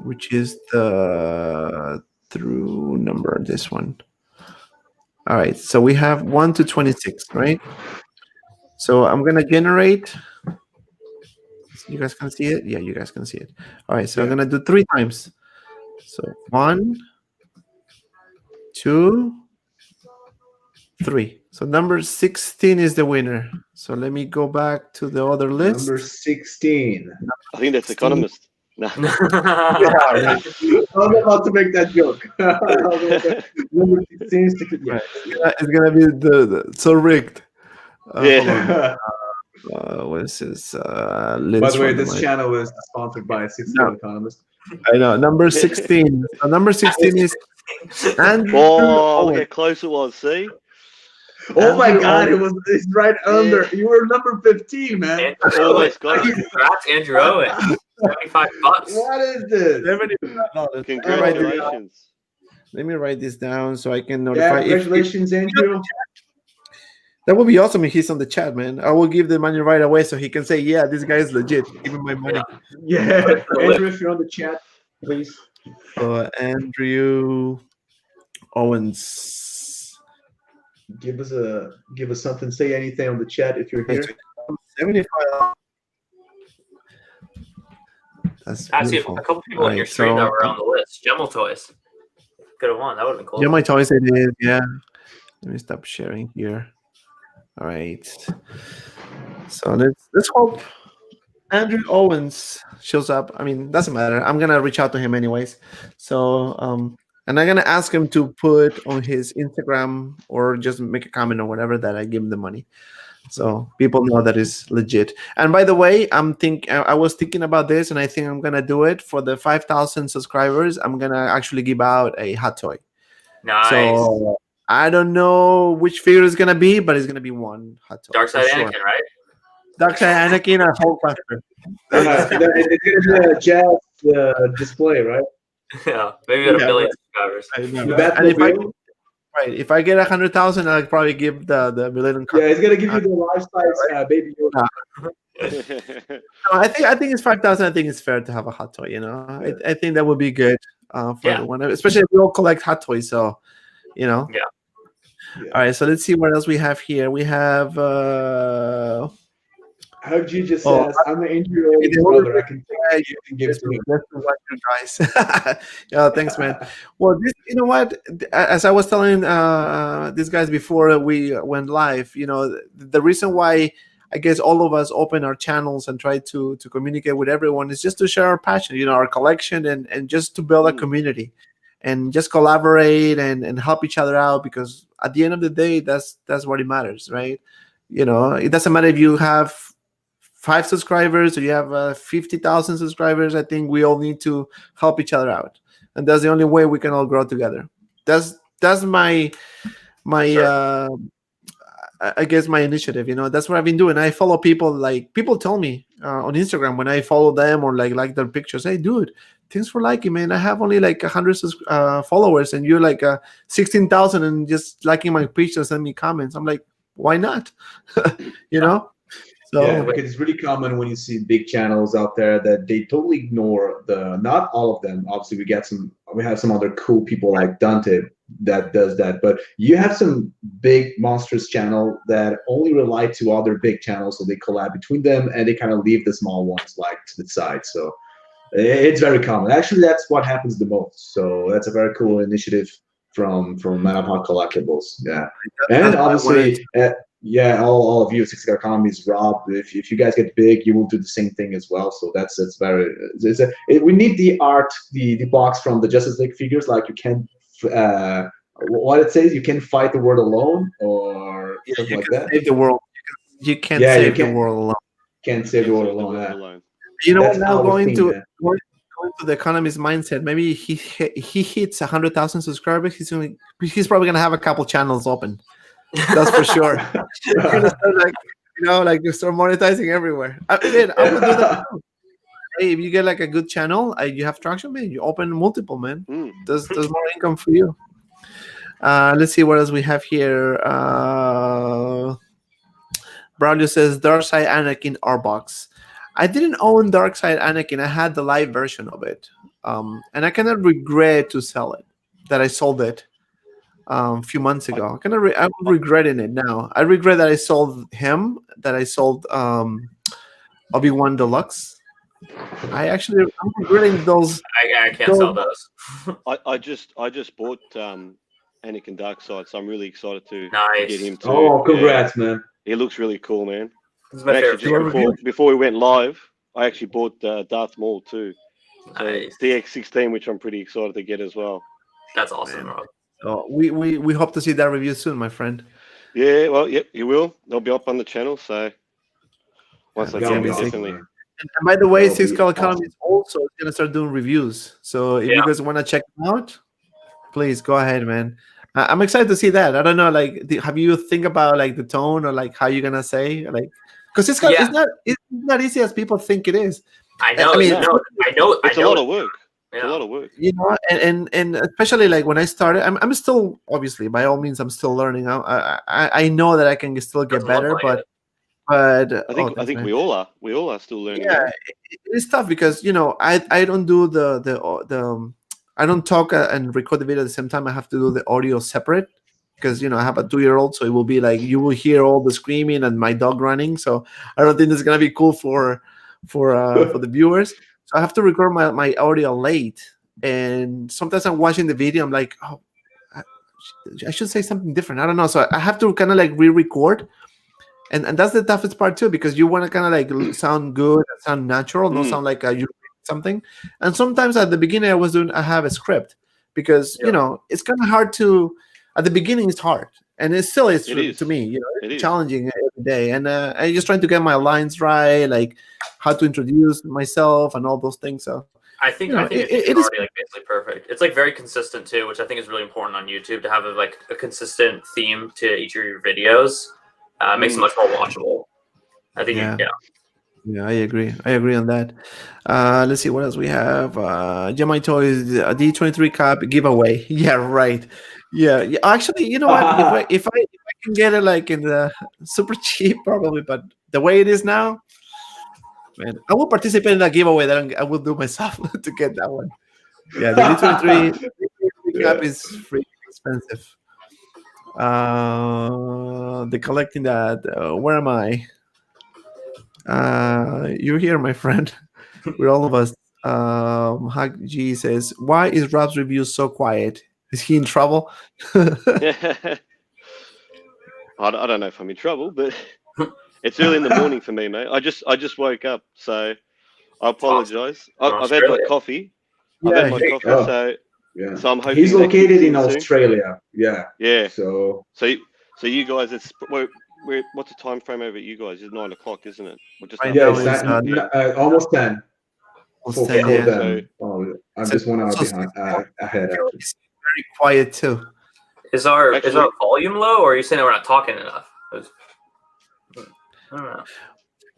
which is the through number. This one. All right. So we have 1 to 26, right? So I'm gonna generate. You guys can see it? Yeah, you guys can see it. All right, so I'm gonna do 3 times. So 1, 2, 3. So number 16 is the winner. So let me go back to the other list. Number 16. I think that's Economist. No. I was about to make that joke. Number 16 is yeah. Right. It's gonna be the so rigged. Yeah. What is this? By the way, this channel is sponsored by Cisco Economist. I know. Number 16. So number 16 is Andrew. Oh, look how close it was. See? Oh my God! It's right under. You were number 15, man. Almost got it. Congrats, Andrew Owen. $75. What is this? Congratulations. Let me write this down so I can notify. Congratulations, Andrew. That would be awesome if he's on the chat, man. I will give the money right away so he can say, yeah, this guy is legit. Give me my money. Yeah. Andrew, if you're on the chat, please. Andrew Owens. Give us something. Say anything on the chat if you're here. 75. That's I see beautiful. a couple people in your stream that were on the list. Gemel Toys. Could have won. That would have been cool. Yeah, my toys it is. Yeah. Let me stop sharing here. All right. So let's hope Andrew Owens shows up. I mean, doesn't matter. I'm gonna reach out to him anyways. So and I'm gonna ask him to put on his Instagram or just make a comment or whatever that I give him the money, so people know that it's legit. And by the way, I was thinking about this, and I think I'm gonna do it for the 5,000 subscribers. I'm gonna actually give out a hot toy. Nice. So I don't know which figure it's gonna be, but it's gonna be one hot toy. Dark Side Anakin, right? Dark Side Anakin or Hulk Buster. It's gonna be a jazz display, right? Yeah, maybe at 1 million subscribers. If I get 100,000, I'll probably give the Millennium card. Yeah, he's gonna give you the life-size baby Yoda. No, I think it's 5,000. I think it's fair to have a hot toy. You know, I think that would be good for everyone, especially if we all collect hot toys. So, you know. Yeah. All right, so let's see what else we have here. We have. How did you just ask? I'm an Andrew Owens brother. I can take you and give it to me. Guys. Yeah, thanks, man. Well, you know what? As I was telling these guys before we went live, you know, the reason why I guess all of us open our channels and try to communicate with everyone is just to share our passion, you know, our collection, and just to build a community and just collaborate and help each other out, because at the end of the day, that's what it matters, right? You know, it doesn't matter if you have 5 subscribers or you have 50,000 subscribers. I think we all need to help each other out, and that's the only way we can all grow together. That's my I guess my initiative. You know, that's what I've been doing. I follow people, like people tell me on Instagram when I follow them or like their pictures, hey dude, thanks for liking, man. I have only like 100 followers and you're like 16,000 and just liking my pictures, send me comments. I'm like, why not? You know. So, yeah, because it's really common when you see big channels out there that they totally ignore not all of them. Obviously, we have some other cool people like Dante that does that, but you have some big monstrous channel that only rely to other big channels, so they collab between them and they kind of leave the small ones like to the side. So it's very common. Actually, that's what happens the most. So that's a very cool initiative from Manapal Collectibles. Yeah, and obviously. Yeah, all of you, 60 Economies, Rob. If you guys get big, you will do the same thing as well. So that's very. We need the art, the box from the Justice League figures. Like you can, what it says, you can fight the world alone, or something like that. Save the world. You can't save the world alone. Can't save the world alone. You know what? Now going to the Economist mindset, maybe he hits 100,000 subscribers. He's probably gonna have a couple channels open. That's for sure. You're gonna start like you start monetizing everywhere. Man, I would do that. Hey, if you get like a good channel, you have traction, man. You open multiple, man. Mm. There's more income for you. Let's see what else we have here. Braulio says Darkside Anakin R-Box. I didn't own Darkside Anakin. I had the live version of it. And I cannot regret to sell it. That I sold it a few months ago. I'm regretting it now. I regret that I sold him, that I sold Obi-Wan Deluxe. I'm regretting those. I can't sell those. I just bought Anakin Darkside, so I'm really excited to Nice. get him too. Oh, congrats, man. He looks really cool, man. This is my favorite figure. Before we went live, I actually bought Darth Maul too. So Nice. DX16, which I'm pretty excited to get as well. That's awesome, Rob. So we hope to see that review soon, my friend. Yeah, well, yep, you will. They'll be up on the channel, so once I get them, definitely. And by the way, Six Color Economy is also going to start doing reviews. So if you guys want to check them out, please go ahead, man. I'm excited to see that. I don't know, like, have you think about like the tone or like how you're gonna say, like, because it's not easy as people think it is. I know. I know. It's a lot of work. It's a lot of work. You know, and especially like when I started, I'm still obviously by all means I'm still learning. I know that I can still get better, but I think we all are. We all are still learning. Yeah, it's tough because I don't do the I don't talk and record the video at the same time. I have to do the audio separate because I have a 2-year-old, so it will be like you will hear all the screaming and my dog running. So I don't think it's gonna be cool for the viewers. So I have to record my audio late, and sometimes I'm watching the video. I'm like, oh, I should say something different. I don't know. So I have to kind of like re-record. And that's the toughest part too, because you want to kind of like sound good, sound natural, not sound like you something. And sometimes at the beginning I have a script because it's kind of hard to. At the beginning, it's hard, and it still is to me. It's challenging every day, and I'm just trying to get my lines right, like how to introduce myself and all those things. So I think it's already like basically perfect. It's like very consistent too, which I think is really important on YouTube to have a consistent theme to each of your videos. Makes it much more watchable. I think, Yeah, I agree. I agree on that. Let's see what else we have. Gemini Toys, a D23 cap giveaway. Yeah, right. Yeah. Actually, you know what? If I can get it like in the super cheap, probably, but the way it is now, man, I will participate in that giveaway that I will do myself to get that one. Yeah, the D23 cap is pretty expensive. The collecting that. Where am I? You're here, my friend. With all of us. Hag G says, "Why is Rob's review so quiet? Is he in trouble?" I don't know if I'm in trouble, but it's early in the morning for me, mate. I just woke up, so I apologize. I've had my coffee. So I'm hoping he's located in Australia. Yeah. So you guys, it's what's the time frame over at you guys? It's 9 o'clock, isn't it? It's almost 10. Almost 10, I'm just 1 hour behind ahead. It's very quiet too. Is our volume low, or are you saying we're not talking enough? I don't know.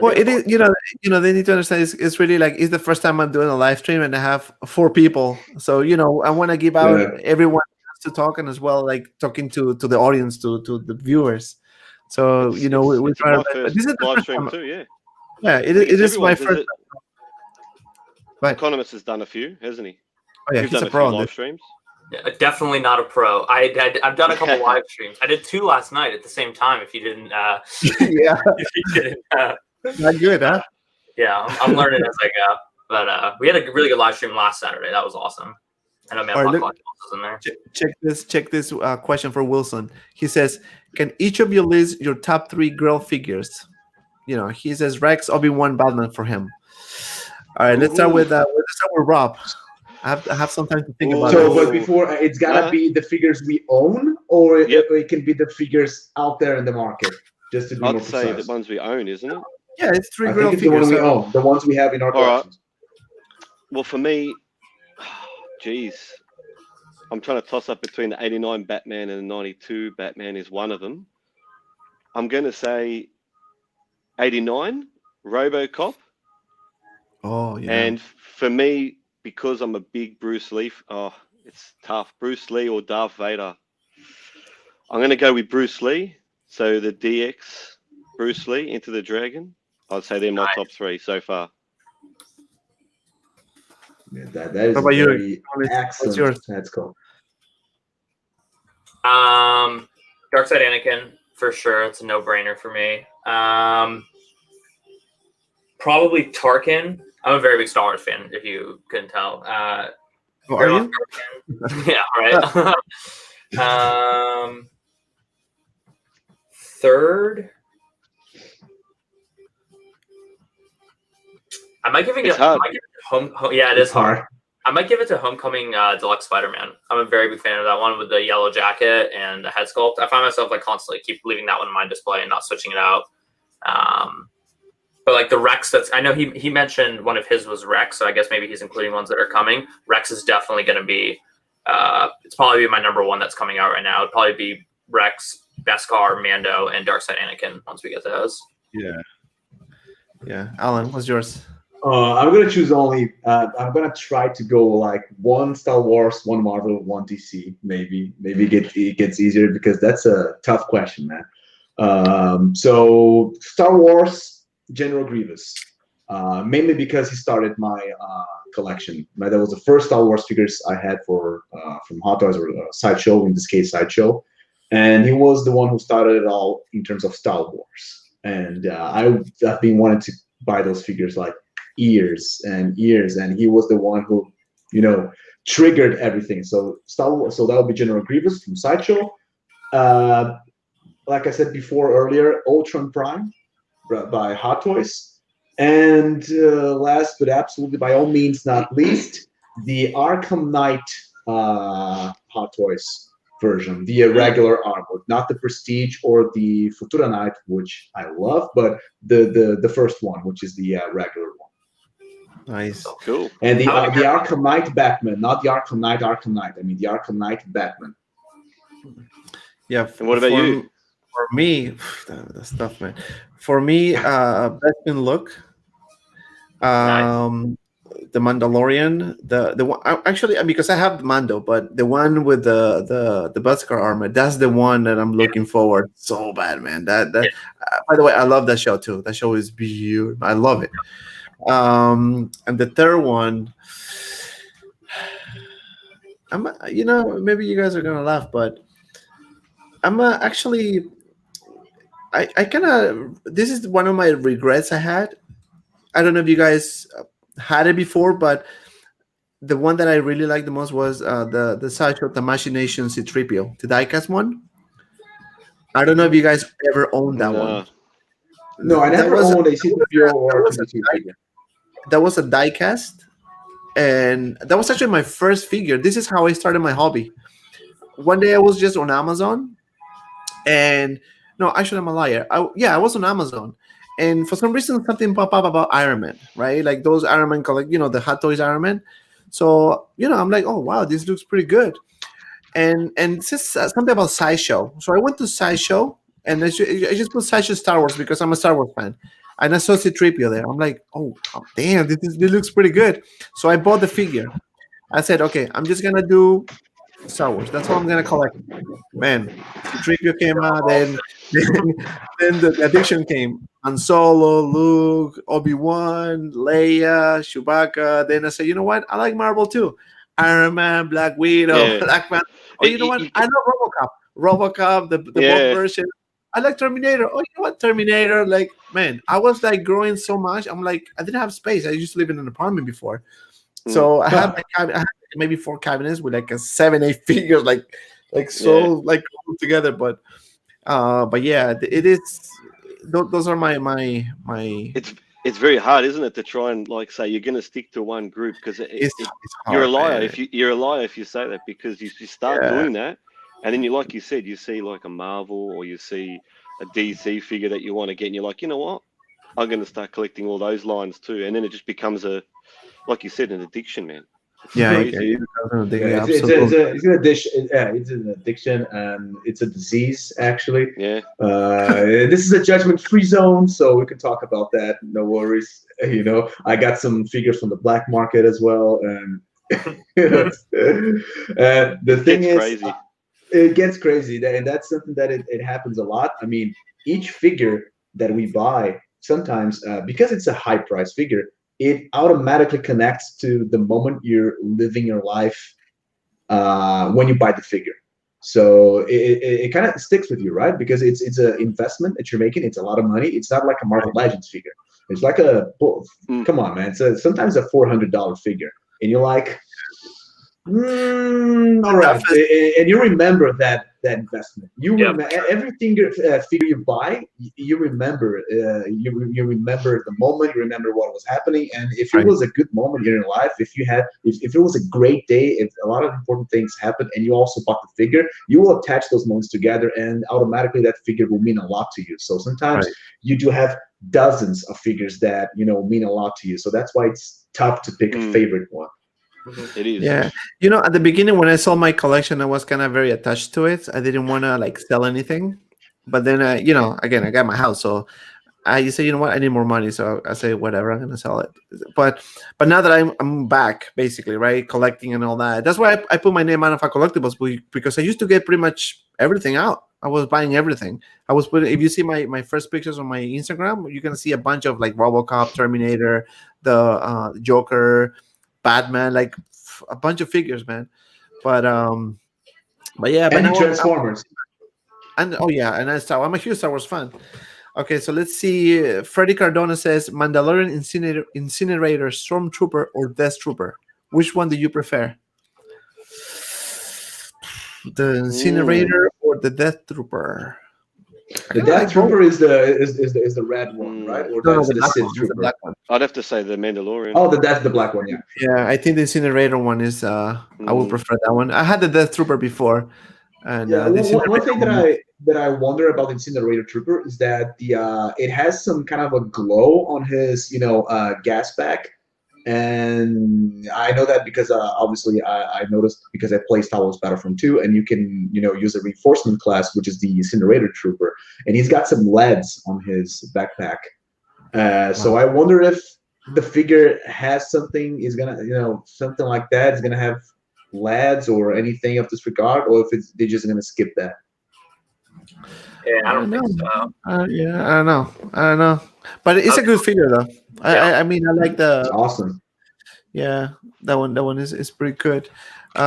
Well, it is. They need to understand. It's really like it's the first time I'm doing a live stream, and I have 4 people. So I want to give out everyone to talk, and as well like talking to the audience, to the viewers. So we try. This is the live first stream time. too, yeah. Yeah, it is my first. Right. Economist has done a few, hasn't he? Oh yeah, You've he's done a pro. live streams. Yeah, definitely not a pro. I've done a couple live streams. I did 2 last night at the same time. If you didn't, yeah, if you didn't, not good, huh? Yeah, I'm learning as I go. But we had a really good live stream last Saturday. That was awesome. I know Collectibles was in there. Check this question for Wilson. He says, "Can each of you list your top 3 girl figures?" He says Rex, Obi-Wan, Batman for him. All right, let's start with Rob. I have some time to think about it. So, but before, it's gotta be the figures we own, or it can be the figures out there in the market. Just to be more precise. I'd say the ones we own, isn't it? Yeah, it's 3 I girl think it's figures. The one we own, the ones we have in our collections. Well, for me, I'm trying to toss up between the 89 Batman and the 92 Batman is one of them. I'm going to say 89, RoboCop. Oh yeah. And for me, because I'm a big Bruce Lee, it's tough. Bruce Lee or Darth Vader. I'm going to go with Bruce Lee. So the DX Bruce Lee, Into the Dragon. I'd say they're my top 3 so far. Yeah, that is What a about you? very What's excellent. yours? That's cool. Dark Side Anakin for sure. It's a no-brainer for me. Probably Tarkin. I'm a very big Star Wars fan, if you couldn't tell. Oh, are you? Yeah, right. Third, I might give it. It's hard. I might give it to yeah, it is hard. I might give it to Homecoming Deluxe Spider-Man. I'm a very big fan of that one with the yellow jacket and the head sculpt. I find myself like constantly keep leaving that one in my display and not switching it out. But like the Rex, I know he mentioned one of his was Rex, so I guess maybe he's including ones that are coming. Rex is definitely going to be. It's probably my number one that's coming out right now. It'd probably be Rex, Beskar, Mando, and Darkseid Anakin once we get to those. Yeah. Alan, what's yours? I'm gonna choose only. I'm gonna try to go like one Star Wars, one Marvel, one DC. Maybe it gets easier because that's a tough question, man. So Star Wars, General Grievous, mainly because he started my collection. Right? That was the first Star Wars figures I had for from Hot Toys or Sideshow, in this case Sideshow, and he was the one who started it all in terms of Star Wars. And I've been wanting to buy those figures like years and years, and he was the one who, triggered everything. So Star Wars, so that would be General Grievous from Sideshow. Like I said before earlier, Ultron Prime by Hot Toys, and last but absolutely by all means not least, the Arkham Knight Hot Toys version, the regular artwork, not the Prestige or the Futura Knight, which I love, but the first one, which is the regular one. Nice. Cool. And the Arkham Knight Batman, not the Arkham Knight. I mean the Arkham Knight Batman. Yeah. And what about you? For me, that's tough, man. For me, Batman look. The Mandalorian, the one actually, because I have the Mando, but the one with the Beskar armor, that's the one that I'm looking forward so bad, man. That by the way, I love that show too. That show is beautiful. I love it. And the third one, maybe you guys are gonna laugh, but I'm actually, I kind of, this is one of my regrets I had. I don't know if you guys had it before, but the one that I really liked the most was the Sideshow Tamashii Nation C-3PO, the diecast one. I don't know if you guys ever owned that one. No, I never owned a C-3PO or 22 figure. That was a diecast, and that was actually my first figure. This is how I started my hobby. One day I was just on Amazon, and no, actually I'm a liar. I was on Amazon, and for some reason something popped up about Iron Man, right? Like those Iron Man, the Hot Toys Iron Man. So I'm like, oh wow, this looks pretty good, and it says something about Sideshow. So I went to Sideshow, and I just put Sideshow Star Wars because I'm a Star Wars fan. And I saw C-3PO there. I'm like, oh damn, this looks pretty good. So I bought the figure. I said, okay, I'm just gonna do Star Wars. That's all I'm gonna collect. Man, C-3PO came out, then the addiction came. Han Solo, Luke, Obi-Wan, Leia, Chewbacca. Then I said, you know what? I like Marvel too. Iron Man, Black Widow, Black Man. Oh, you know what? I love RoboCop, the both version. I like Terminator. Oh, you know what? Terminator. Like, man, I was like growing so much. I'm like, I didn't have space. I used to live in an apartment before. So I had maybe 4 cabinets with like a 7-8 figures, like all together. But yeah, it is. Those are my. It's very hard, isn't it, to try and say you're going to stick to one group, because you're a liar you're a liar if you say that, because you start doing that, and then like you said, you see like a Marvel or you see a DC figure that you want to get, and you're like, you know what, I'm going to start collecting all those lines too, and then it just becomes like you said, an addiction, man. Yeah, Crazy. It's an addiction. Yeah, it's an addiction, and it's a disease. Actually, Yeah. this is a judgment-free zone, so we can talk about that. No worries. I got some figures from the black market as well, and the thing It's is, crazy. it gets crazy, and that's something that it happens a lot. I mean, each figure that we buy sometimes, because it's a high price figure, it automatically connects to the moment you're living your life when you buy the figure. So it kind of sticks with you, right? Because it's an investment that you're making. It's a lot of money. It's not like a Marvel Legends figure. It's like come on, man. It's sometimes a $400 figure, and you're like, all right, and you remember that investment. You remember every figure you buy. You remember, you remember the moment. You remember what was happening, and if it was a good moment in your life, if it was a great day, if a lot of important things happened, and you also bought the figure, you will attach those moments together, and automatically that figure will mean a lot to you. So sometimes you do have dozens of figures that mean a lot to you. So that's why it's tough to pick a favorite one. It is. Yeah. At the beginning when I sold my collection, I was kind of very attached to it. I didn't want to like sell anything. But then, again, I got my house. So I say, you know what, I need more money. So I say, whatever, I'm going to sell it. But now that I'm back, basically, right, collecting and all that. That's why I put my name out of Collectibles, because I used to get pretty much everything out. I was buying everything. I was putting, if you see my first pictures on my Instagram, you're going to see a bunch of like RoboCop, Terminator, the Joker, Batman, like a bunch of figures, man. But yeah, but and Transformers. And I'm a huge Star Wars fan. Okay, so let's see. Freddie Cardona says Mandalorian Incinerator, Stormtrooper, or Death Trooper. Which one do you prefer? The Incinerator or the Death Trooper? The Death Trooper is the red one, right? Or that's the Sith Trooper? I'd have to say the Mandalorian. Oh, that's the black one, yeah. Yeah, I think the Incinerator one is. I would prefer that one. I had the Death Trooper before, and one thing that I wonder about the Incinerator Trooper is that it has some kind of a glow on his gas pack. And I know that because obviously I noticed because I play Star Wars Battlefront 2, and you can use a reinforcement class, which is the Incinerator Trooper, and he's got some LEDs on his backpack. So I wonder if the figure has something, is gonna something like that, is gonna have LEDs or anything of this regard, or if they're just gonna skip that. Yeah, I don't think so. I don't know. But it's a good figure though. I mean, I like the. It's awesome. Yeah, that one is pretty good. We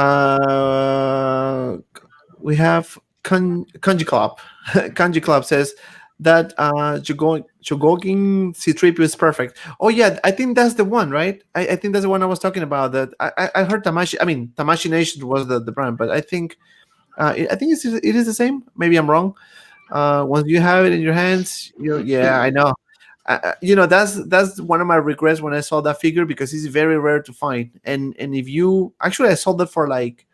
have Kanji Club. Kanji Club says that Shogogin C-3PO is perfect. Oh yeah, I think that's the one, right? I think that's the one I was talking about. That I heard Tamashi. I mean, Tamashi Nation was the brand, but I think it is the same. Maybe I'm wrong. Once you have it in your hands, I know. That's one of my regrets when I saw that figure, because it's very rare to find. And if you actually, I sold it for like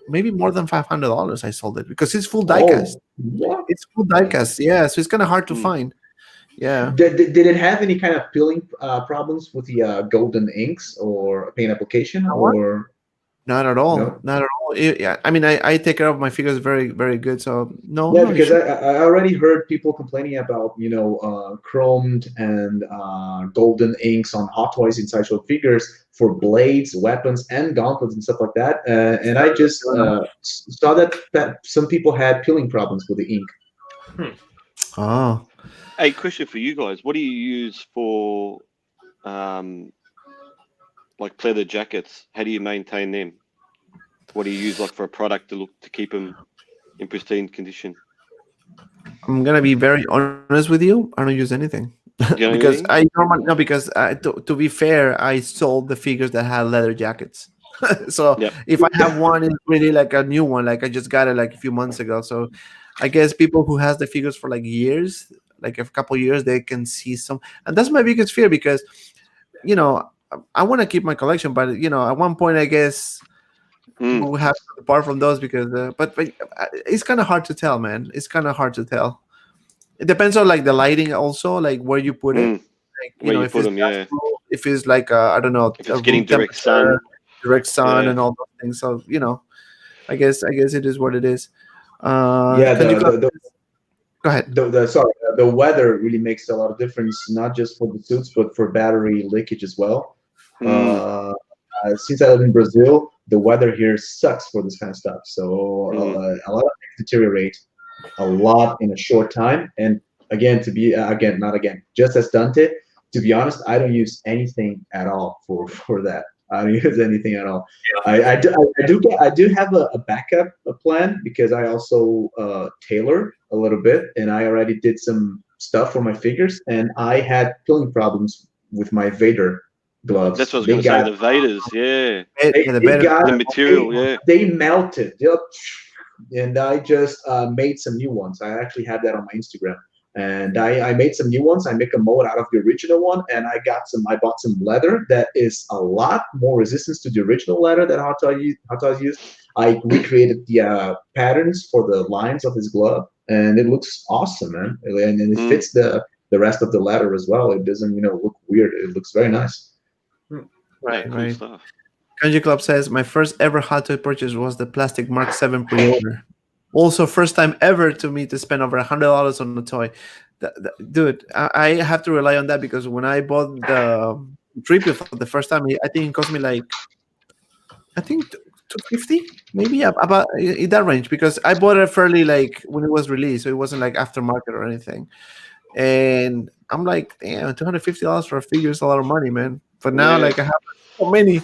maybe more than $500. I sold it because it's full diecast. What? It's full diecast, yeah. So it's kind of hard to find. Yeah. Did it have any kind of peeling problems with the golden inks or paint application, or? Not at all. No? Not at all. I mean, I take care of my figures very, very good. So no. Yeah, because I already heard people complaining about chromed and golden inks on Hot Toys and Sideshow figures for blades, weapons, and gauntlets and stuff like that. And I just saw that some people had peeling problems with the ink. Oh. Hey, question for you guys: what do you use for like pleather jackets? How do you maintain them? What do you use like for a product to keep them in pristine condition? I'm gonna be very honest with you. I don't use anything because I normally because to be fair, I sold the figures that had leather jackets. So if I have one, it's really like a new one. Like I just got it like a few months ago. So I guess people who has the figures for like years, like a couple years, they can see some. And that's my biggest fear because, I want to keep my collection, but at one point, I guess we'll have to depart from those because. But it's kind of hard to tell, man. It's kind of hard to tell. It depends on like the lighting, also, like where you put it. Like, where you put them, if it's like I don't know, if it's getting direct sun. direct sun Yeah. and all those things. So I guess it is what it is. Yeah, Can you go ahead? The weather really makes a lot of difference, not just for the suits, but for battery leakage as well. Since I live in Brazil, the weather here sucks for this kind of stuff. So a lot of things deteriorate a lot in a short time. And again, just as Dante, to be honest, I don't use anything at all for that. I don't use anything at all. I do have a backup plan because I also tailor a little bit, and I already did some stuff for my figures, and I had peeling problems with my Vader gloves. That's what I was going to say. The Vaders, yeah. The material, they melted. Yep. And I just made some new ones. I actually have that on my Instagram. And I made some new ones. I make a mold out of the original one, and I bought some leather that is a lot more resistance to the original leather that Hot Toys used. I recreated the patterns for the lines of his glove, and it looks awesome, man. And it fits the rest of the leather as well. It doesn't, look weird. It looks very nice. Right. Cool stuff. Kanji Club says, my first ever Hot Toy purchase was the plastic Mark 7 pre-order. Also, first time ever to me to spend over $100 on a toy. Dude, I have to rely on that because when I bought the Triple for the first time, I think it cost me like, $250, maybe about in that range, because I bought it fairly like when it was released, so it wasn't like aftermarket or anything. And I'm like, damn, $250 for a figure is a lot of money, man. But now, like, I have so many,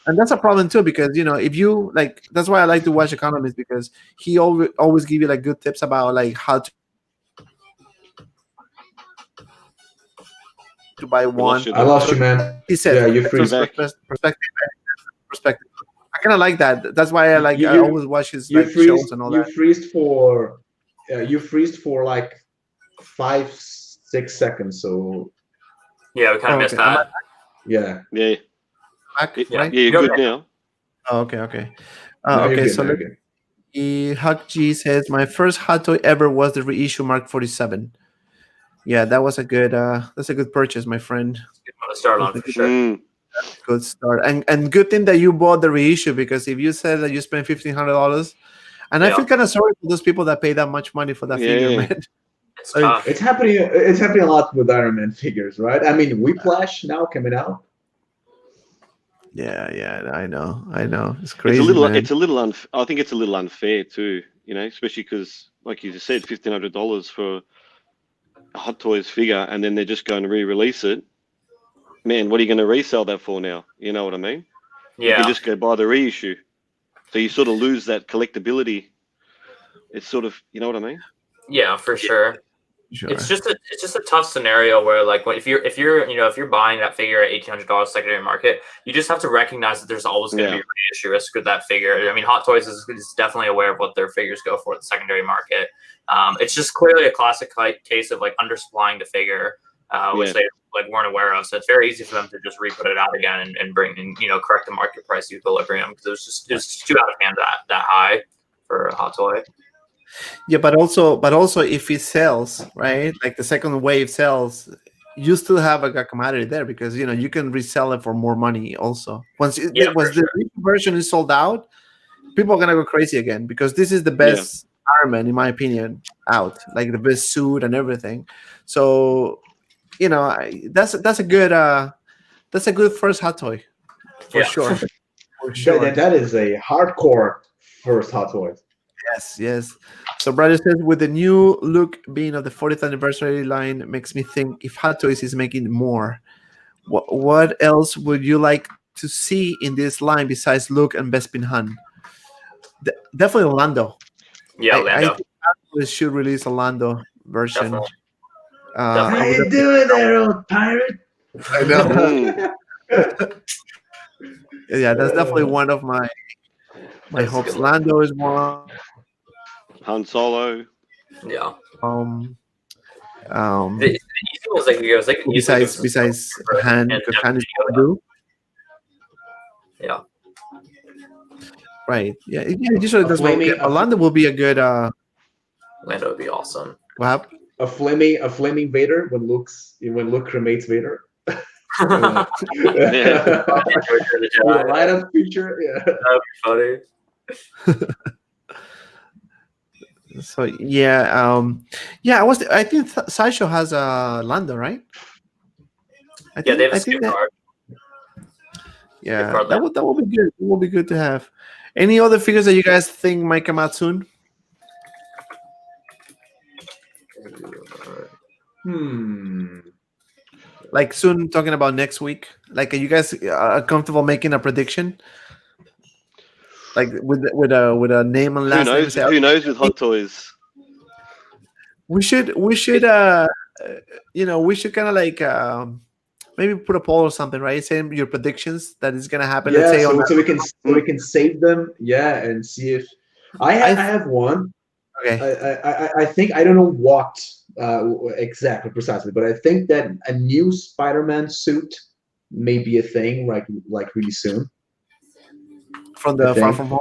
and that's a problem too, because if you like, that's why I like to watch Economist, because he always give you like good tips about like how to buy one. I lost you, man. He said, yeah, you freeze. Perspective. I kind of like that. That's why I like. I always watch his shows and all that. You freezed for like 5-6 seconds. So yeah, we kind of missed that. Yeah. Back, yeah. Right? Yeah, you're good now. Oh, okay. No, Okay, good, so Huck G says, my first Hot Toy ever was the reissue Mark 47. Yeah, that was a good. That's a good purchase, my friend. Good one to start on for sure. Good start, and good thing that you bought the reissue, because if you said that you spent $1,500, and I feel kind of sorry for those people that pay that much money for that figure, man. It's tough. It's happening. It's happening a lot with Iron Man figures, right? I mean, Whiplash now coming out. Yeah, I know. It's crazy. I think it's a little unfair too. Especially because, like you just said, $1,500 for a Hot Toys figure, and then they're just going to re-release it. Man, what are you going to resell that for now? You know what I mean? Yeah. You can just go buy the reissue. So you sort of lose that collectability. It's sort of, you know what I mean? Yeah, for sure. It's just a tough scenario where, like, if you're buying that figure at $1,800 secondary market, you just have to recognize that there's always going to be a reissue risk with that figure. I mean, Hot Toys is definitely aware of what their figures go for at the secondary market. It's just clearly a classic case of like undersupplying the figure, which they weren't aware of. So it's very easy for them to just re-put it out again and bring in, correct the market price equilibrium, because it was just too out of hand that high for a Hot Toy. Yeah, but also if it sells, right, like the second wave sells, you still have a commodity there, because you can resell it for more money also. Once the version is sold out, people are gonna go crazy again, because this is the best Iron Man, in my opinion, out, like the best suit and everything. So that's a good first Hot Toy for sure. For sure. That is a hardcore first Hot Toy. Yes. So Brother says, with the new look being of the 40th anniversary line, makes me think if Hot Toys is making more, what else would you like to see in this line besides look and Bespin Han? Definitely Orlando. Yeah, Orlando. I think Hot Toys should release a Orlando version. How you doing there, old pirate? I know. Yeah, that's definitely one of my hopes. Lando is one. Han Solo. Yeah. The easy ones I could go is besides Han, because Han is blue. Yeah. Right. Yeah. Usually does Orlando will be a good. Orlando would be awesome. What happened? A flaming Vader when Luke cremates Vader. Yeah. Yeah. With a light up feature. Yeah. That'd be funny. So yeah, I think Sideshow has Lando, right? Yeah, they have a I skip think that card. yeah, card that will be good. It will be good to have. Any other figures that you guys think might come out soon? Like soon, talking about next week. Like, are you guys comfortable making a prediction? Like with a name and Who last name. knows? Who knows with Hot Toys? We should we should kind of like maybe put a poll or something, right? Saying your predictions that is gonna happen. Let's Yeah, say on so we can save them, yeah, and see if I have one. okay. I think I don't know what exactly precisely, but I think that a new Spider-Man suit may be a thing like really soon. From I the Far think. From Home.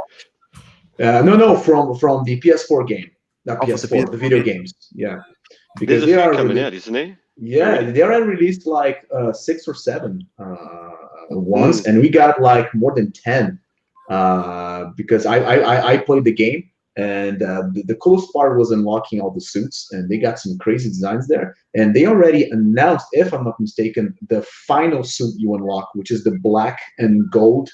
No, from the PS4 game, not Oh, from PS4, the the video PS4 games. Yeah, There's because a they few are coming really, out, isn't there? yeah, Already? they already released like 6 or 7 ones, and we got like more than 10 because I played the game, and the coolest part was unlocking all the suits, and they got some crazy designs there. And they already announced, if I'm not mistaken, the final suit you unlock, which is the black and gold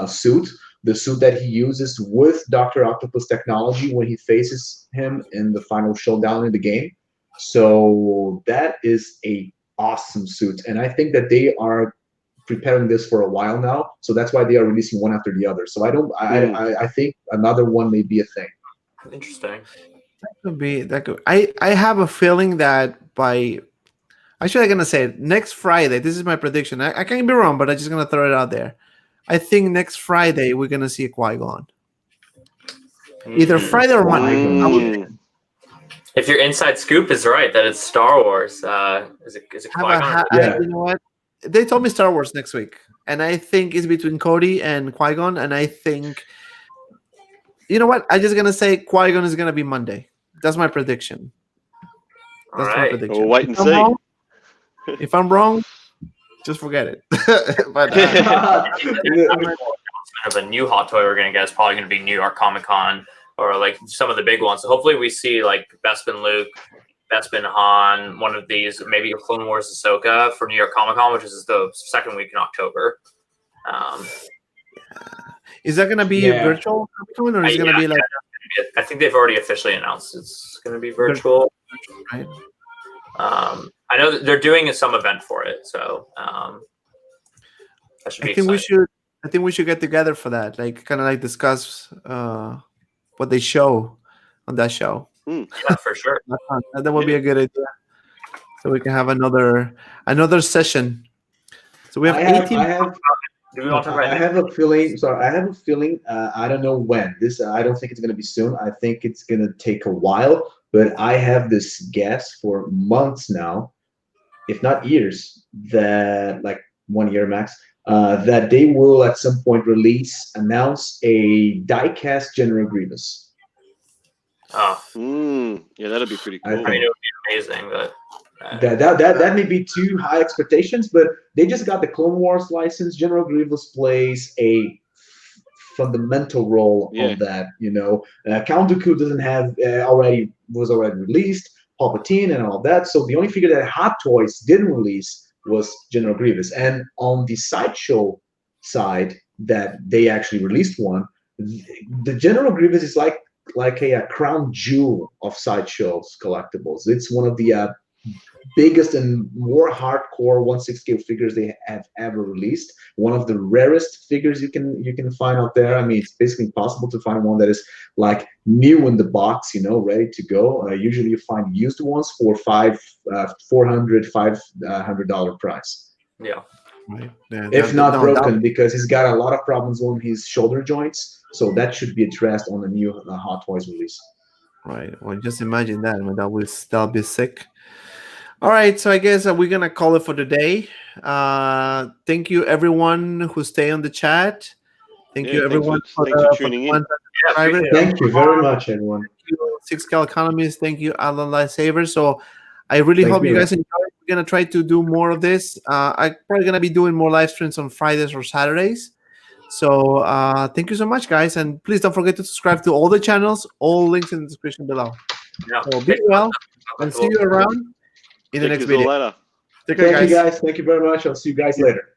suit. The suit that he uses with Dr. Octopus technology when he faces him in the final showdown in the game. So that is a awesome suit, and I think that they are preparing this for a while now. So that's why they are releasing one after the other. So I think another one may be a thing. Interesting. Could be that could. I have a feeling that by actually I'm gonna say it, next Friday. This is my prediction. I can't be wrong, but I'm just gonna throw it out there. I think next Friday we're gonna see a Qui-Gon. Either Friday or Monday. If your inside scoop is right that it's Star Wars, is it Qui-Gon? Yeah. You know what? They told me Star Wars next week, and I think it's between Cody and Qui-Gon, and I think, you know what? I'm just gonna say Qui-Gon is gonna be Monday. That's my prediction. All That's my right. prediction. We'll wait and see. If I'm wrong, just forget it. But of a new hot toy we're gonna get is probably gonna be New York Comic Con or like some of the big ones. So hopefully we see like Bespin Luke, Bespin Han, one of these, maybe a Clone Wars Ahsoka for New York Comic Con, which is the second week in October. Is that gonna be a virtual Comic Con, or is it gonna be like? I think they've already officially announced it's gonna be virtual. Right. I know that they're doing some event for it, so that should be exciting. I think we should get together for that, like kind of like discuss what they show on that show. Yeah, for sure. That would be a good idea. So we can have another session. So we have 18. I have a feeling. Sorry, I have a feeling. I don't know when. I don't think it's going to be soon. I think it's going to take a while. But I have this guess for months now, if not years, that like 1 year max, that they will at some point announce a diecast General Grievous. Oh, yeah, that'll be pretty cool. I mean, it would be amazing, but that may be too high expectations. But they just got the Clone Wars license. General Grievous plays a fundamental role on that. You know, Count Dooku doesn't have was already released, Palpatine and all that. So the only figure that Hot Toys didn't release was General Grievous. And on the Sideshow side, that they actually released one, the General Grievous is like a crown jewel of Sideshow's collectibles. It's one of the biggest and more hardcore 1/6 scale figures they have ever released. One of the rarest figures you can find out there. I mean, it's basically impossible to find one that is like new in the box, you know, ready to go. Usually you find used ones for $500 price. Yeah. Right. Yeah, if not broken, because he's got a lot of problems on his shoulder joints. So that should be addressed on the new Hot Toys release. Right. Well, just imagine that. That'll be sick. All right, so I guess we're gonna call it for today. Thank you, everyone who stay on the chat. Thank you, everyone, for tuning in. Thank you very much, everyone. Thank you, 6 Scale Economist. Thank you, Alan Lightsavers. So I really hope you guys enjoyed. gonna try to do more of this. I'm probably gonna be doing more live streams on Fridays or Saturdays. So thank you so much, guys, and please don't forget to subscribe to all the channels. All links in the description below. Yeah. So be well, and see you around in the Check next you video. all later. Take care, Thank you, guys. guys. Thank you very much. I'll see you guys later.